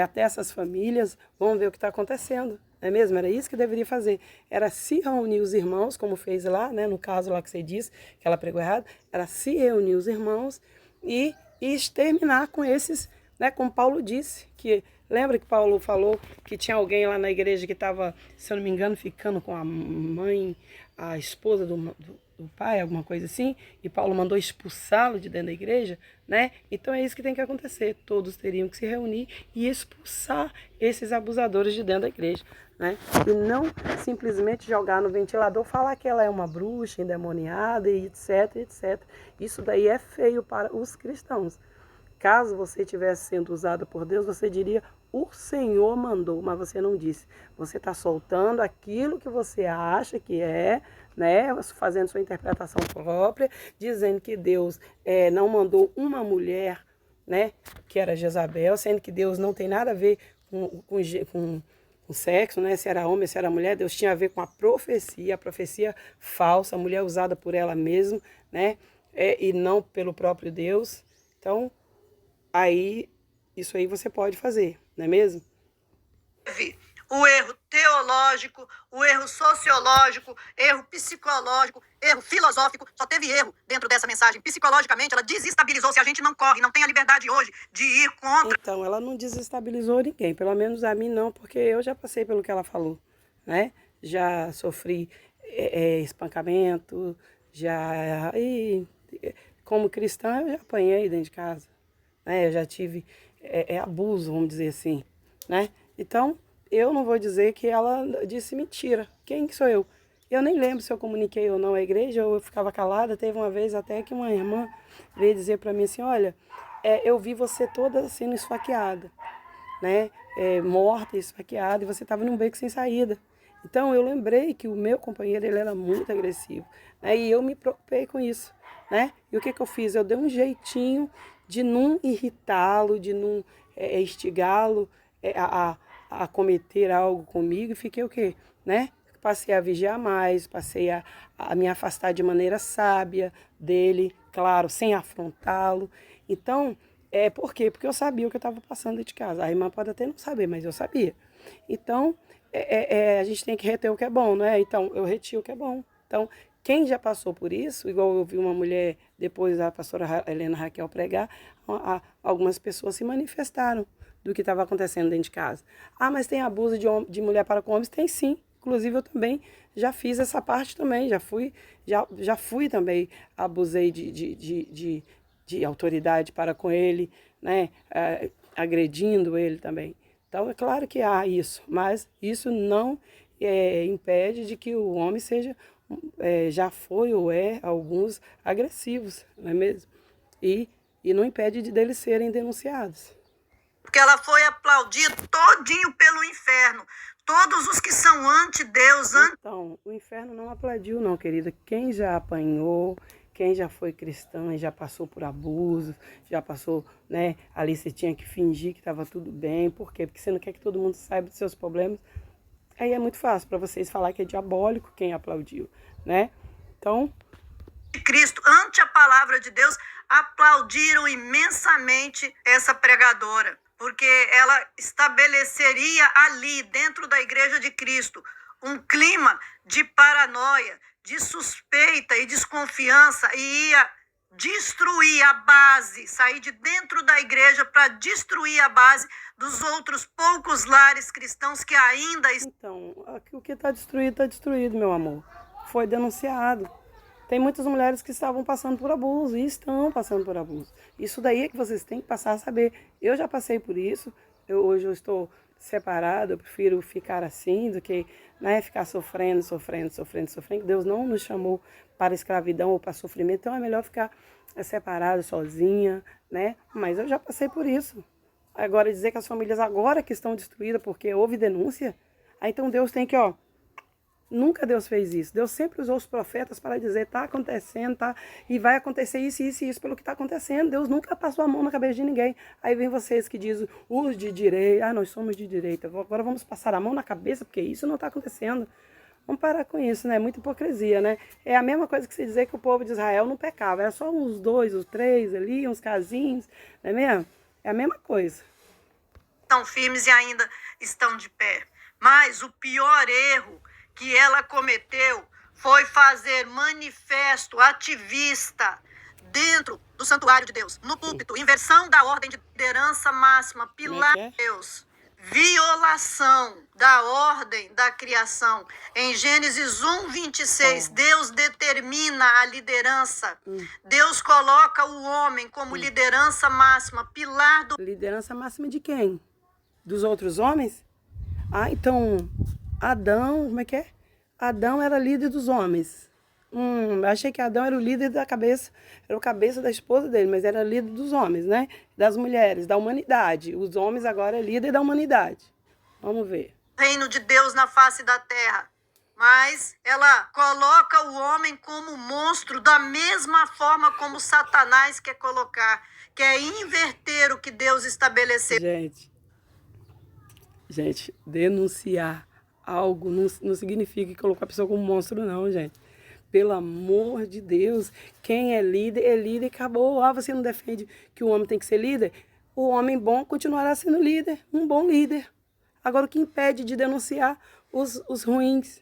até essas famílias, vamos ver o que está acontecendo. Não é mesmo? Era isso que deveria fazer. Era se reunir os irmãos, como fez lá, né, no caso lá que você disse, que ela pregou errado, era se reunir os irmãos e exterminar com esses, né, como Paulo disse, que lembra que Paulo falou que tinha alguém lá na igreja que estava, se eu não me engano, ficando com a mãe, a esposa do pai, alguma coisa assim, e Paulo mandou expulsá-lo de dentro da igreja, né? Então é isso que tem que acontecer. Todos teriam que se reunir e expulsar esses abusadores de dentro da igreja, né? E não simplesmente jogar no ventilador, falar que ela é uma bruxa endemoniada e etc, etc. Isso daí é feio para os cristãos. Caso você estivesse sendo usado por Deus, você diria: o Senhor mandou, mas você não disse. Você está soltando aquilo que você acha que é, né, fazendo sua interpretação própria, dizendo que Deus não mandou uma mulher, né, que era Jezabel, sendo que Deus não tem nada a ver com sexo, né, se era homem, se era mulher. Deus tinha a ver com a profecia falsa, a mulher usada por ela mesma, né, e não pelo próprio Deus. Então, aí, isso aí você pode fazer, não é mesmo? O erro teológico, o erro sociológico, erro psicológico, erro filosófico, só teve erro dentro dessa mensagem. Psicologicamente, ela desestabilizou. Se a gente não corre, não tem a liberdade hoje de ir contra. Então, ela não desestabilizou ninguém, pelo menos a mim não, porque eu já passei pelo que ela falou, né? Já sofri espancamento, e como cristã eu já apanhei dentro de casa, né? Eu já tive abuso, vamos dizer assim, né? Então, eu não vou dizer que ela disse mentira. Quem que sou eu? Eu nem lembro se eu comuniquei ou não à igreja, ou eu ficava calada. Teve uma vez até que uma irmã veio dizer para mim assim: olha, eu vi você toda sendo esfaqueada, né? Morta, esfaqueada, e você estava num beco sem saída. Então, eu lembrei que o meu companheiro, ele era muito agressivo, né? E eu me preocupei com isso, né? E o que eu fiz? Eu dei um jeitinho de não irritá-lo, de não instigá-lo a cometer algo comigo, e fiquei o quê? Né? Passei a vigiar mais, passei a me afastar de maneira sábia dele, claro, sem afrontá-lo. Então, por quê? Porque eu sabia o que eu estava passando dentro de casa. A irmã pode até não saber, mas eu sabia. Então, a gente tem que reter o que é bom, não é? Então, eu reti o que é bom. Então, quem já passou por isso, igual eu vi uma mulher, depois da pastora Helena Raquel pregar, algumas pessoas se manifestaram do que estava acontecendo dentro de casa. Ah, mas tem abuso de mulher para com homens? Tem sim. Inclusive eu também já fiz essa parte também, já fui também, abusei de autoridade para com ele, né? Agredindo ele também. Então é claro que há isso, mas isso não impede de que o homem seja já foi ou é alguns agressivos, não é mesmo? E não impede deles serem denunciados. Porque ela foi aplaudida todinho pelo inferno. Todos os que são anti-Deus, Então, o inferno não aplaudiu não, querida. Quem já apanhou, quem já foi cristã e já passou por abusos, já passou, né? Ali você tinha que fingir que estava tudo bem. Por quê? Porque você não quer que todo mundo saiba dos seus problemas. Aí é muito fácil para vocês falar que é diabólico quem aplaudiu, né? Então, Cristo, ante a palavra de Deus, aplaudiram imensamente essa pregadora, porque ela estabeleceria ali, dentro da igreja de Cristo, um clima de paranoia, de suspeita e desconfiança, e ia destruir a base, sair de dentro da igreja para destruir a base dos outros poucos lares cristãos que ainda estão. então, o que está destruído, meu amor. Foi denunciado. Tem muitas mulheres que estavam passando por abuso e estão passando por abuso. Isso daí é que vocês têm que passar a saber. Eu já passei por isso. Hoje eu estou separada. Eu prefiro ficar assim do que, né, ficar sofrendo. Deus não nos chamou para escravidão ou para sofrimento. Então é melhor ficar separada, sozinha, né? Mas eu já passei por isso. Agora dizer que as famílias agora que estão destruídas porque houve denúncia, aí então Deus tem que, nunca Deus fez isso. Deus sempre usou os profetas para dizer, está acontecendo, tá, e vai acontecer isso, isso e isso pelo que está acontecendo. Deus nunca passou a mão na cabeça de ninguém. Aí vem vocês que dizem, os de direita, nós somos de direita, agora vamos passar a mão na cabeça porque isso não está acontecendo. Vamos parar com isso, né? Muita hipocrisia, né? É a mesma coisa que você dizer que o povo de Israel não pecava. Era só uns 2, uns 3 ali, uns casinhos, não é mesmo? É a mesma coisa. Estão firmes e ainda estão de pé. Mas o pior erro que ela cometeu foi fazer manifesto ativista dentro do santuário de Deus, no púlpito, inversão da ordem de liderança máxima, pilar de Deus, violação da ordem da criação. Em Gênesis 1:26, Deus determina a liderança. Deus coloca o homem como liderança máxima, pilar do... Liderança máxima de quem? Dos outros homens? Então, Adão, como é que é? Adão era líder dos homens. Achei que Adão era o líder da cabeça, era o cabeça da esposa dele, mas era líder dos homens, né? Das mulheres, da humanidade. Os homens agora é líder da humanidade. Vamos ver. Reino de Deus na face da terra. Mas ela coloca o homem como monstro da mesma forma como Satanás quer colocar, quer inverter o que Deus estabeleceu. Gente, denunciar algo não significa colocar a pessoa como monstro, não, gente. Pelo amor de Deus, quem é líder e acabou. Você não defende que o homem tem que ser líder? O homem bom continuará sendo líder, um bom líder. Agora, o que impede de denunciar os ruins?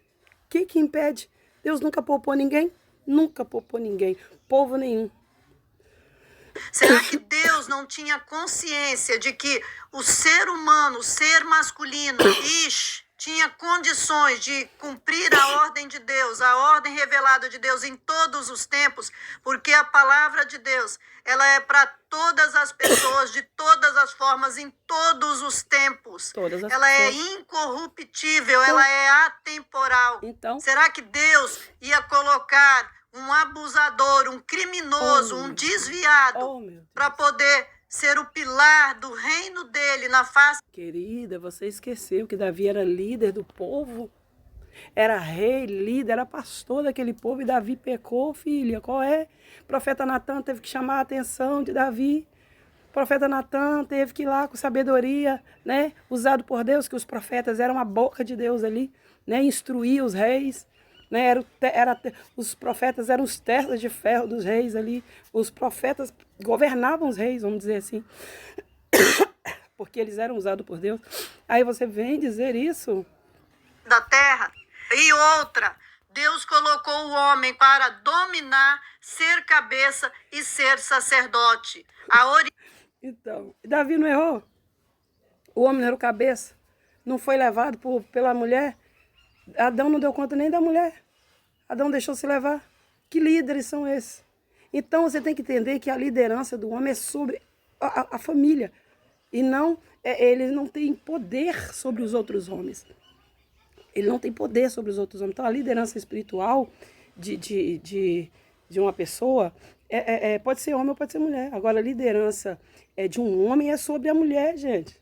O que impede? Deus nunca poupou ninguém? Nunca poupou ninguém. Povo nenhum. Será que Deus não tinha consciência de que o ser humano, o ser masculino, tinha condições de cumprir a ordem de Deus, a ordem revelada de Deus em todos os tempos? Porque a palavra de Deus, ela é para todas as pessoas, de todas as formas, em todos os tempos. Ela é incorruptível, ela é atemporal. Então, será que Deus ia colocar um abusador, um criminoso, um desviado, para poder ser o pilar do reino dele na face? Querida, você esqueceu que Davi era líder do povo? Era rei, líder, era pastor daquele povo, e Davi pecou, filha. Qual é? O profeta Natan teve que chamar a atenção de Davi. O profeta Natan teve que ir lá com sabedoria, né? Usado por Deus, que os profetas eram a boca de Deus ali, né? Instruir os reis. Né? Os profetas eram os testas de ferro dos reis ali. Os profetas governavam os reis, vamos dizer assim. Porque eles eram usados por Deus. Aí você vem dizer isso? Da terra. E outra, Deus colocou o homem para dominar, ser cabeça e ser sacerdote. Então, Davi não errou? O homem não era o cabeça? Não foi levado pela mulher? Adão não deu conta nem da mulher. Adão deixou se levar. Que líderes são esses? Então você tem que entender que a liderança do homem é sobre a família. E não, ele não tem poder sobre os outros homens. Ele não tem poder sobre os outros homens. Então, a liderança espiritual de uma pessoa pode ser homem ou pode ser mulher. Agora, a liderança de um homem é sobre a mulher, gente.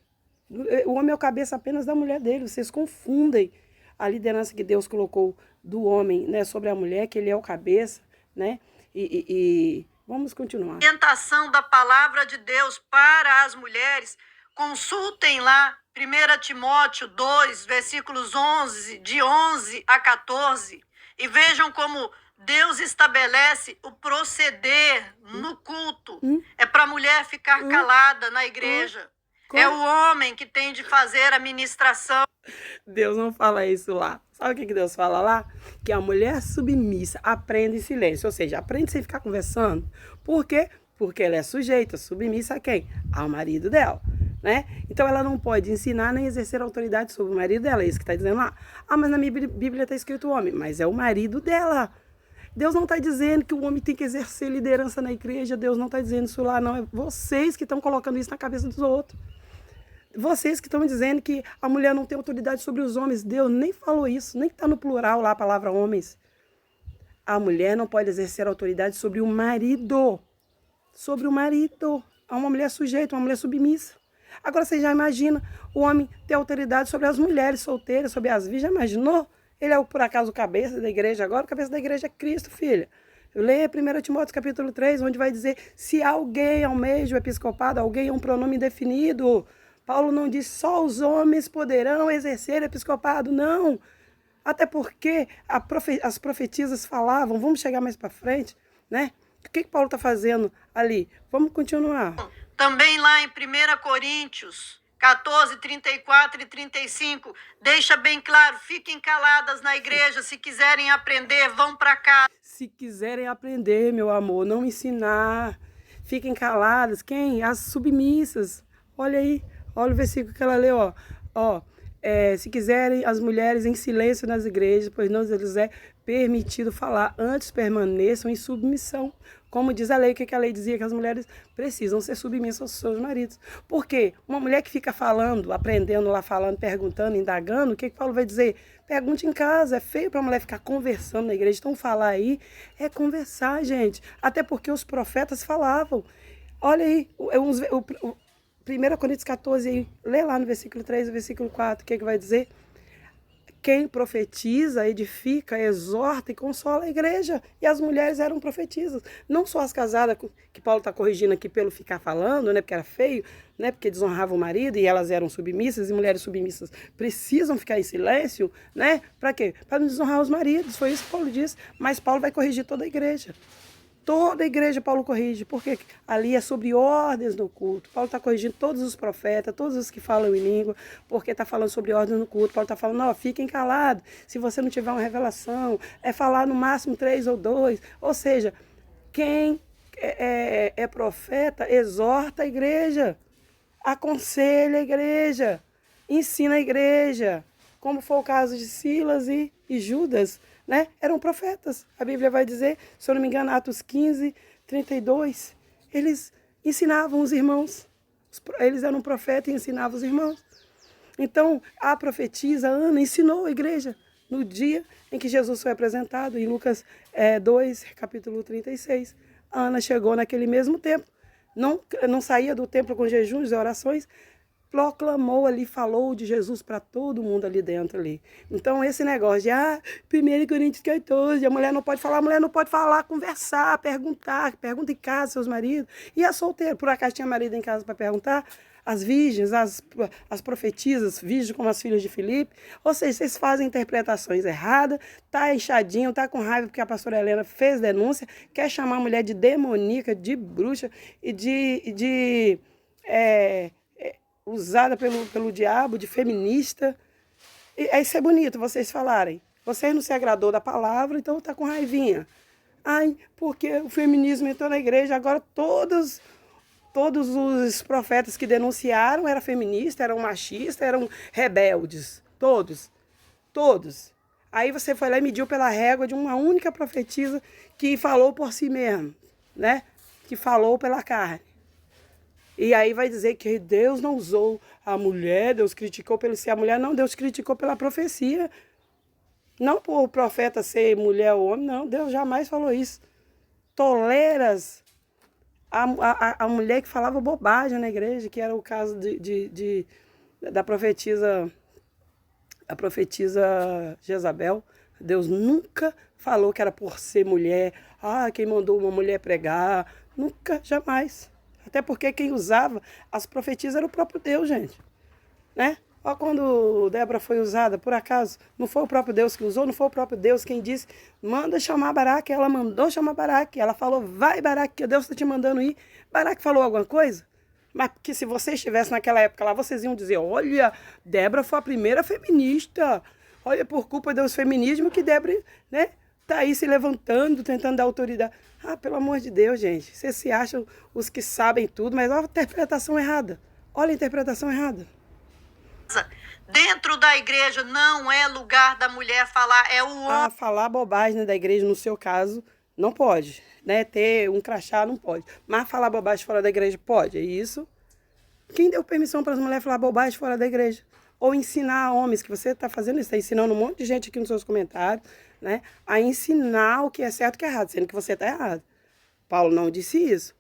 O homem é o cabeça apenas da mulher dele. Vocês confundem a liderança que Deus colocou do homem, né, sobre a mulher, que ele é o cabeça, né? E vamos continuar. Orientação da palavra de Deus para as mulheres. Consultem lá 1 Timóteo 2, versículos 11, de 11 a 14, e vejam como Deus estabelece o proceder no culto. É para a mulher ficar calada na igreja. É o homem que tem de fazer a ministração. Deus não fala isso lá. Sabe o que Deus fala lá? Que a mulher submissa aprende em silêncio. Ou seja, aprende sem ficar conversando. Por quê? Porque ela é sujeita, submissa a quem? Ao marido dela, né? Então ela não pode ensinar nem exercer autoridade sobre o marido dela. É isso que está dizendo lá. Ah, mas na minha Bíblia está escrito homem. Mas é o marido dela. Deus não está dizendo que o homem tem que exercer liderança na igreja. Deus não está dizendo isso lá, não. É vocês que estão colocando isso na cabeça dos outros. Vocês que estão dizendo que a mulher não tem autoridade sobre os homens. Deus nem falou isso, nem está no plural lá a palavra homens. A mulher não pode exercer autoridade sobre o marido. Sobre o marido. É uma mulher sujeita, uma mulher submissa. Agora você já imagina o homem ter autoridade sobre as mulheres solteiras, sobre as virgens. Já imaginou? Ele é, por acaso, o cabeça da igreja agora? O cabeça da igreja é Cristo, filha. Leia 1 Timóteo capítulo 3, onde vai dizer, se alguém almeja o episcopado, alguém é um pronome indefinido. Paulo não diz só os homens poderão exercer episcopado, não. Até porque as profetisas falavam, vamos chegar mais para frente, né? O que Paulo está fazendo ali? Vamos continuar. Também lá em 1 Coríntios 14, 34 e 35, deixa bem claro, fiquem caladas na igreja, se quiserem aprender, vão para cá. Se quiserem aprender, meu amor, não ensinar, fiquem caladas. Quem? As submissas. Olha aí. Olha o versículo que ela leu, ó. Se quiserem as mulheres em silêncio nas igrejas, pois não lhes é permitido falar, antes permaneçam em submissão. Como diz a lei, o que a lei dizia? Que as mulheres precisam ser submissas aos seus maridos. Por quê? Uma mulher que fica falando, aprendendo lá, falando, perguntando, indagando, o que Paulo vai dizer? Pergunte em casa. É feio para a mulher ficar conversando na igreja. Então falar aí é conversar, gente. Até porque os profetas falavam. Olha aí, 1 Coríntios 14, aí, lê lá no versículo 3 e versículo 4, o que vai dizer? Quem profetiza, edifica, exorta e consola a igreja. E as mulheres eram profetisas. Não só as casadas, que Paulo está corrigindo aqui pelo ficar falando, né, porque era feio, né, porque desonrava o marido e elas eram submissas, e mulheres submissas precisam ficar em silêncio, né? Para quê? Para não desonrar os maridos. Foi isso que Paulo disse. Mas Paulo vai corrigir toda a igreja. Toda a igreja Paulo corrige, porque ali é sobre ordens no culto. Paulo está corrigindo todos os profetas, todos os que falam em língua, porque está falando sobre ordens no culto. Paulo está falando, ó, fiquem calados, se você não tiver uma revelação, é falar no máximo 3 ou 2. Ou seja, quem é profeta, exorta a igreja, aconselha a igreja, ensina a igreja, como foi o caso de Silas e Judas, né? Eram profetas. A Bíblia vai dizer, se eu não me engano, Atos 15, 32, eles ensinavam os irmãos. Eles eram profetas e ensinavam os irmãos. Então, a profetisa Ana ensinou a igreja no dia em que Jesus foi apresentado, em Lucas 2, capítulo 36. Ana chegou naquele mesmo tempo, não saía do templo com jejuns e orações, proclamou ali, falou de Jesus para todo mundo ali dentro ali. Então esse negócio de 1 Coríntios 14, a mulher não pode falar, conversar, pergunta em casa seus maridos. E a solteira, por acaso tinha marido em casa para perguntar? As virgens, as profetisas, virgens como as filhas de Filipe. Ou seja, vocês fazem interpretações erradas, tá enxadinho, tá com raiva porque a pastora Helena fez denúncia, quer chamar a mulher de demoníaca, de bruxa e usada pelo diabo, de feminista. E isso é bonito, vocês falarem. Vocês não se agradou da palavra, então tá com raivinha. Porque o feminismo entrou na igreja, agora todos os profetas que denunciaram eram feministas, eram machistas, eram rebeldes. Todos. Aí você foi lá e mediu pela régua de uma única profetisa que falou por si mesmo, né? Que falou pela carne. E aí vai dizer que Deus não usou a mulher, Deus criticou pelo ser a mulher. Não, Deus criticou pela profecia. Não por profeta ser mulher ou homem, não. Deus jamais falou isso. Toleras a mulher que falava bobagem na igreja, que era o caso da profetisa, a profetisa Jezabel. Deus nunca falou que era por ser mulher. Ah, quem mandou uma mulher pregar? Nunca, jamais. Até porque quem usava as profetisas era o próprio Deus, gente. Né? Olha quando Débora foi usada, por acaso, não foi o próprio Deus que usou, não foi o próprio Deus quem disse, manda chamar Baraque, ela mandou chamar Baraque, ela falou, vai Baraque, que Deus está te mandando ir. Baraque falou alguma coisa? Mas que se você estivesse naquela época lá, vocês iam dizer, olha, Débora foi a primeira feminista, olha, por culpa do feminismo que Débora, né, tá aí se levantando, tentando dar autoridade. Ah, pelo amor de Deus, gente, vocês se acham os que sabem tudo, mas olha a interpretação errada, olha a interpretação errada. Dentro da igreja não é lugar da mulher falar, é o homem. Falar bobagem da igreja, no seu caso, não pode. Né? Ter um crachá não pode. Mas falar bobagem fora da igreja pode. É isso. Quem deu permissão para as mulheres falar bobagem fora da igreja? Ou ensinar homens, que você está fazendo isso, está ensinando um monte de gente aqui nos seus comentários, né? A ensinar o que é certo e o que é errado, sendo que você está errado. Paulo não disse isso.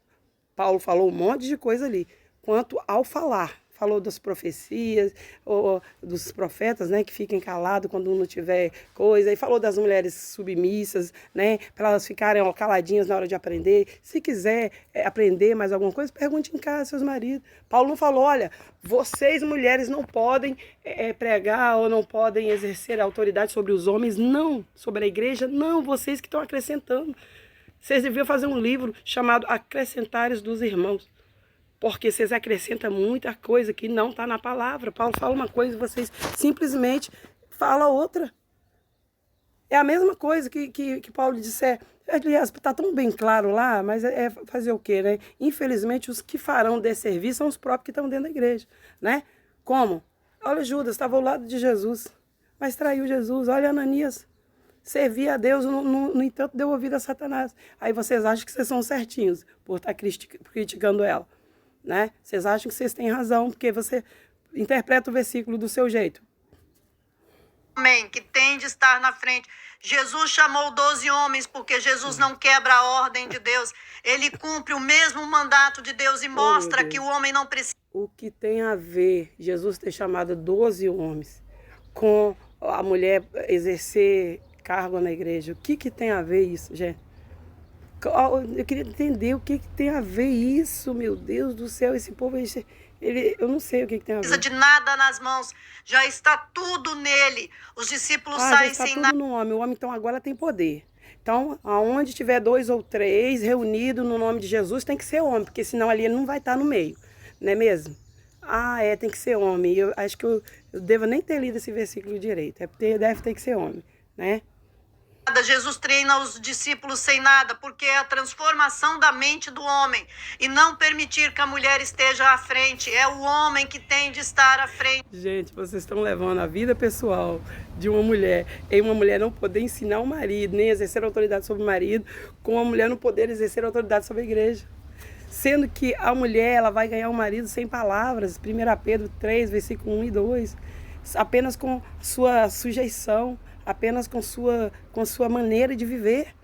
Paulo falou um monte de coisa ali. Quanto ao falar, falou das profecias, ou dos profetas, né, que fiquem calados quando não tiver coisa, e falou das mulheres submissas, né, para elas ficarem caladinhas na hora de aprender. Se quiser aprender mais alguma coisa, pergunte em casa seus maridos. Paulo não falou, olha, vocês mulheres não podem pregar ou não podem exercer autoridade sobre os homens, não, sobre a igreja, não, vocês que estão acrescentando. Vocês deviam fazer um livro chamado Acrescentares dos Irmãos. Porque vocês acrescentam muita coisa que não está na palavra. Paulo fala uma coisa e vocês simplesmente falam outra. É a mesma coisa que Paulo disse. Aliás, está tão bem claro lá, mas é fazer o quê, né? Infelizmente, os que farão desse serviço são os próprios que estão dentro da igreja, né? Como? Olha, Judas estava ao lado de Jesus, mas traiu Jesus. Olha, Ananias, servia a Deus, no entanto, deu ouvido a Satanás. Aí vocês acham que vocês são certinhos por estar criticando ela. Né? Vocês acham que vocês têm razão, porque você interpreta o versículo do seu jeito. Amém, que tem de estar na frente. Jesus chamou 12 homens porque Jesus não quebra a ordem de Deus. Ele cumpre o mesmo mandato de Deus e mostra que o homem não precisa. O que tem a ver Jesus ter chamado 12 homens com a mulher exercer cargo na igreja? O que tem a ver isso, gente? Eu queria entender o que tem a ver isso, meu Deus do céu, esse povo, eu não sei o que tem a ver. Não precisa de nada nas mãos, já está tudo nele. Os discípulos saem sem nada. Já está tudo no homem, o homem então agora tem poder. Então, aonde tiver 2 ou 3 reunidos no nome de Jesus, tem que ser homem, porque senão ali ele não vai estar no meio, não é mesmo? Tem que ser homem. Eu acho que eu devo nem ter lido esse versículo direito, deve ter que ser homem, né? Jesus treina os discípulos sem nada, porque é a transformação da mente do homem e não permitir que a mulher esteja à frente. É o homem que tem de estar à frente. Gente, vocês estão levando a vida pessoal de uma mulher em uma mulher não poder ensinar o marido, nem exercer autoridade sobre o marido, com a mulher não poder exercer autoridade sobre a igreja. Sendo que a mulher ela vai ganhar o marido sem palavras, 1 Pedro 3, versículo 1 e 2, apenas com sua sujeição, apenas com sua maneira de viver.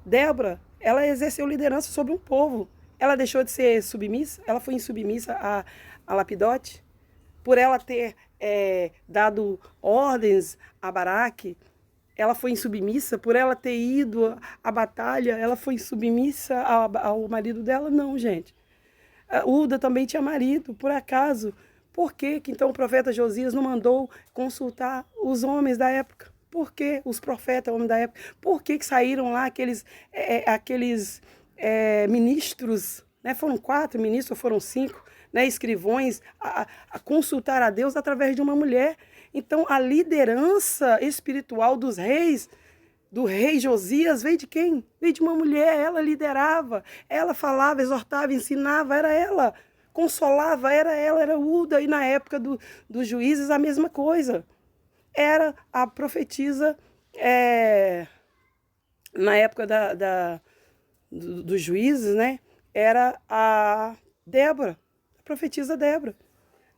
Débora, ela exerceu liderança sobre um povo. Ela deixou de ser submissa? Ela foi insubmissa a Lapidote? Por ela ter dado ordens a Baraque, ela foi insubmissa? Por ela ter ido à batalha, ela foi insubmissa ao marido dela? Não, gente. Uda também tinha marido, por acaso. Por que então o profeta Josias não mandou consultar os homens da época? Por que os profetas, homens da época? Por que saíram lá aqueles ministros, né? Foram 4 ministros, foram 5, né? Escrivões, a consultar a Deus através de uma mulher. Então, a liderança espiritual dos reis, do rei Josias, veio de quem? Veio de uma mulher. Ela liderava, ela falava, exortava, ensinava, era ela. Consolava, era Uda. E na época dos juízes, a mesma coisa. Era a profetisa, na época dos juízes, né? Era a Débora, a profetisa Débora,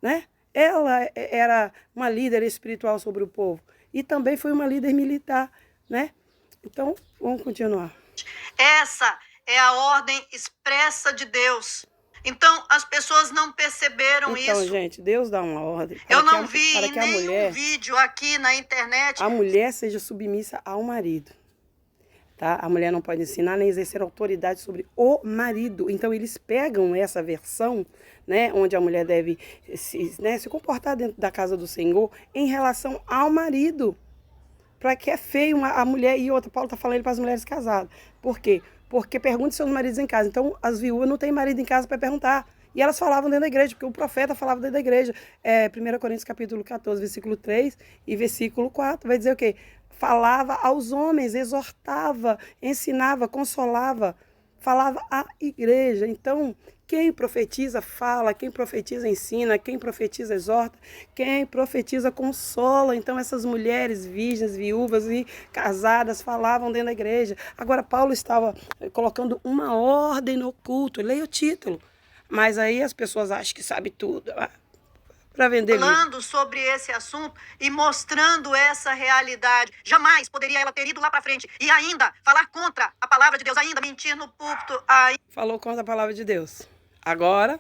né? Ela era uma líder espiritual sobre o povo e também foi uma líder militar, né? Então, vamos continuar. Essa é a ordem expressa de Deus. Então, as pessoas não perceberam Então, isso. gente, Deus dá uma ordem Eu não vi para em que a nenhum mulher, vídeo aqui na internet. a mulher seja submissa ao marido. Tá? A mulher não pode ensinar nem exercer autoridade sobre o marido. Então, eles pegam essa versão, né, onde a mulher deve se comportar dentro da casa do Senhor em relação ao marido. Para que é feio a mulher e outra. Paulo está falando para as mulheres casadas. Por quê? Porque pergunte seus maridos em casa. Então, as viúvas não têm marido em casa para perguntar. E elas falavam dentro da igreja, porque o profeta falava dentro da igreja. 1 Coríntios capítulo 14, versículo 3 e versículo 4. Vai dizer o quê? Falava aos homens, exortava, ensinava, consolava. Falava à igreja. Então, quem profetiza fala, quem profetiza ensina, quem profetiza exorta, quem profetiza consola. Então essas mulheres virgens, viúvas e casadas falavam dentro da igreja. Agora Paulo estava colocando uma ordem no culto, leia o título. Mas aí as pessoas acham que sabe tudo, para vender livro. Falando sobre esse assunto e mostrando essa realidade. Jamais poderia ela ter ido lá para frente e ainda falar contra a palavra de Deus, ainda mentir no púlpito. Falou contra a palavra de Deus. Agora,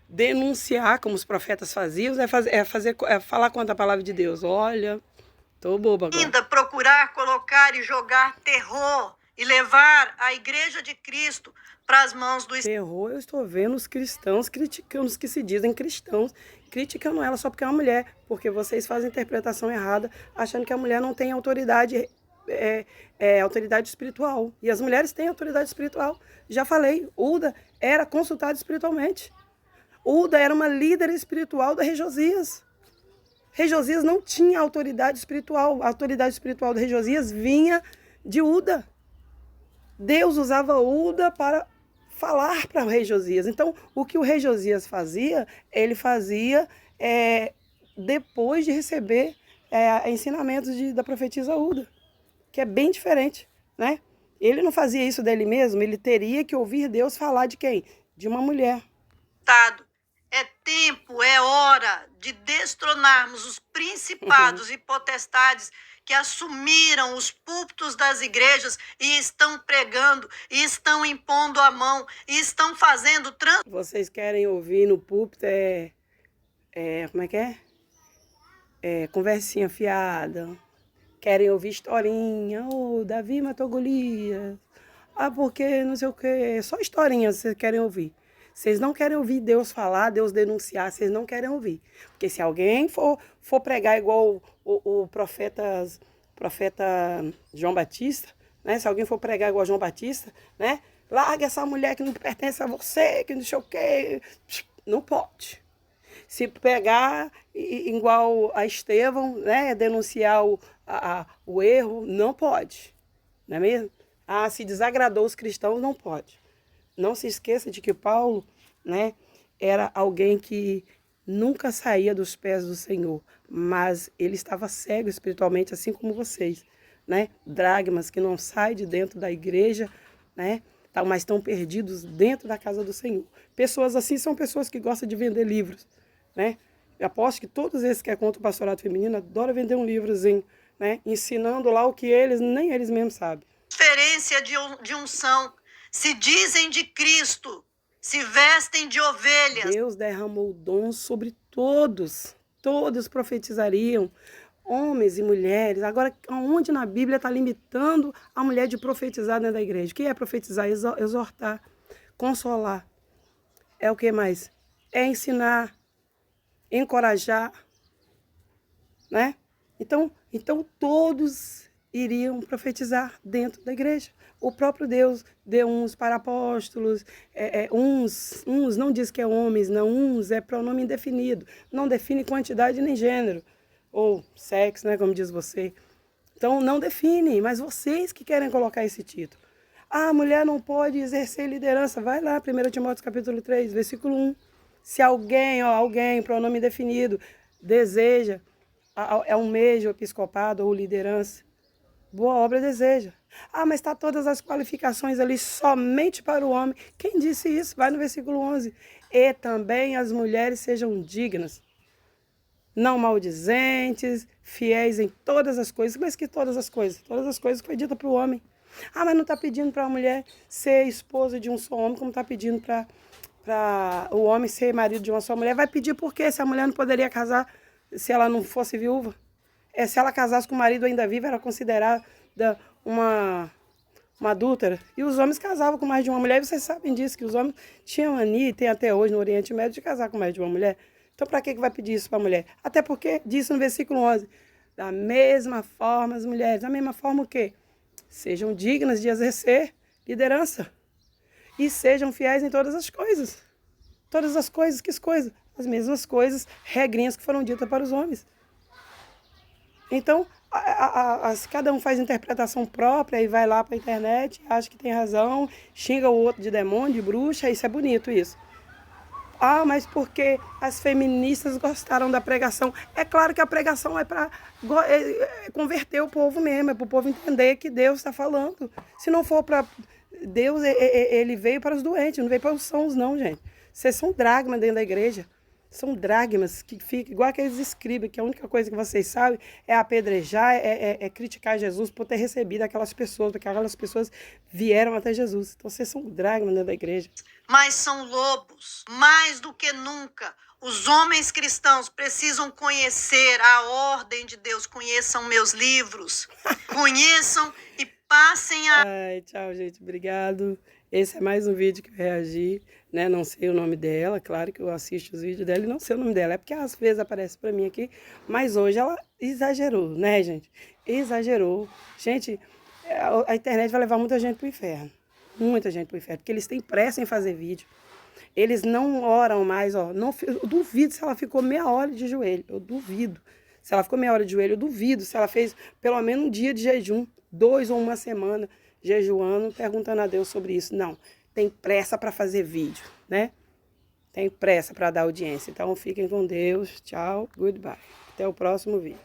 denunciar, como os profetas faziam, é falar contra a palavra de Deus. Olha, tô boba agora. Ainda procurar colocar e jogar terror e levar a igreja de Cristo para as mãos do terror. Eu estou vendo os cristãos criticando, os que se dizem cristãos, criticando ela só porque é uma mulher, porque vocês fazem interpretação errada, achando que a mulher não tem autoridade, autoridade espiritual. E as mulheres têm autoridade espiritual. Já falei, Ulda era consultada espiritualmente. Ulda era uma líder espiritual da Rei Josias. Rei Josias não tinha autoridade espiritual. A autoridade espiritual do Rei Josias vinha de Ulda. Deus usava Ulda para falar para o Rei Josias. Então, o que o Rei Josias fazia, ele fazia depois de receber ensinamentos da profetisa Ulda, que é bem diferente, né? Ele não fazia isso dele mesmo, ele teria que ouvir Deus falar de quem? De uma mulher. É tempo, é hora de destronarmos os principados e potestades que assumiram os púlpitos das igrejas e estão pregando, e estão impondo a mão, e estão fazendo... Vocês querem ouvir no púlpito como é que é? Conversinha fiada. Querem ouvir historinha. Davi matou Golias. Porque não sei o quê. Só historinhas vocês querem ouvir. Vocês não querem ouvir Deus falar, Deus denunciar. Vocês não querem ouvir. Porque se alguém for pregar igual o profeta João Batista, né? Se alguém for pregar igual João Batista, né? Larga essa mulher que não pertence a você, que não sei o quê. Não pode. Se pegar igual a Estevão, né? Denunciar o erro, não pode. Não é mesmo? Se desagradou os cristãos, não pode. Não se esqueça de que Paulo, né, era alguém que nunca saía dos pés do Senhor, mas ele estava cego espiritualmente, assim como vocês, né? Dragmas que não saem de dentro da igreja, né? Mas estão perdidos dentro da casa do Senhor. Pessoas assim são pessoas que gostam de vender livros, né? Eu aposto que todos esses que é contra o pastorado feminino adoram vender um livrozinho, né? Ensinando lá o que nem eles mesmos sabem. Diferença de unção. Se dizem de Cristo, se vestem de ovelhas. Deus derramou dons sobre todos. Todos profetizariam, homens e mulheres. Agora, onde na Bíblia está limitando a mulher de profetizar dentro da igreja? O que é profetizar? Exortar, consolar. É o que mais? É ensinar, encorajar, né? Então todos iriam profetizar dentro da igreja. O próprio Deus deu uns para apóstolos, uns não diz que é homens, não, uns é pronome indefinido, não define quantidade nem gênero, ou sexo, né, como diz você. Então não define, mas vocês que querem colocar esse título. A mulher não pode exercer liderança, vai lá, 1 Timóteo capítulo 3, versículo 1. Se alguém, pronome indefinido, deseja, almeja o episcopado ou liderança, boa obra deseja. Mas está todas as qualificações ali somente para o homem. Quem disse isso? Vai no versículo 11. E também as mulheres sejam dignas. não maldizentes, fiéis em todas as coisas. Mas que todas as coisas? Todas as coisas que foi dita para o homem. Ah, mas não está pedindo para a mulher ser esposa de um só homem, como está pedindo para o homem ser marido de uma só mulher. Vai pedir por quê? Se a mulher não poderia casar se ela não fosse viúva. Se ela casasse com o marido ainda vivo, era considerada uma adúltera. E os homens casavam com mais de uma mulher. E vocês sabem disso, que os homens tinham mania, e tem até hoje no Oriente Médio, de casar com mais de uma mulher. Então, para que vai pedir isso para a mulher? Até porque, disse no versículo 11, da mesma forma as mulheres, da mesma forma o quê? Sejam dignas de exercer liderança. E sejam fiéis em todas as coisas. Todas as coisas, que coisas? As mesmas coisas, regrinhas que foram ditas para os homens. Então, cada um faz interpretação própria e vai lá para a internet, acha que tem razão, xinga o outro de demônio, de bruxa, isso é bonito isso. Ah, mas porque as feministas gostaram da pregação? É claro que a pregação é para converter o povo mesmo, é para o povo entender que Deus está falando. Se não for para Deus, ele veio para os doentes, não veio para os sãos não, gente. Vocês são dragmas dentro da igreja. São dragmas que ficam igual aqueles escribas, que a única coisa que vocês sabem é apedrejar, é criticar Jesus por ter recebido aquelas pessoas, porque aquelas pessoas vieram até Jesus. Então vocês são dragmas dentro da igreja. Mas são lobos. Mais do que nunca, os homens cristãos precisam conhecer a ordem de Deus. Conheçam meus livros. Conheçam e passem a... Ai, tchau, gente. Obrigado. Esse é mais um vídeo que eu reagi, né? Não sei o nome dela, claro que eu assisto os vídeos dela e não sei o nome dela. É porque às vezes aparece pra mim aqui, mas hoje ela exagerou, né, gente? Exagerou. Gente, a internet vai levar muita gente pro inferno. Muita gente pro inferno, porque eles têm pressa em fazer vídeo. Eles não oram mais, ó. Não, eu duvido se ela ficou meia hora de joelho. Eu duvido. Se ela ficou meia hora de joelho, eu duvido se ela fez pelo menos um dia de jejum, 2 ou uma semana jejuando, perguntando a Deus sobre isso. Não, tem pressa para fazer vídeo, né? Tem pressa para dar audiência. Então fiquem com Deus. Tchau, goodbye. Até o próximo vídeo.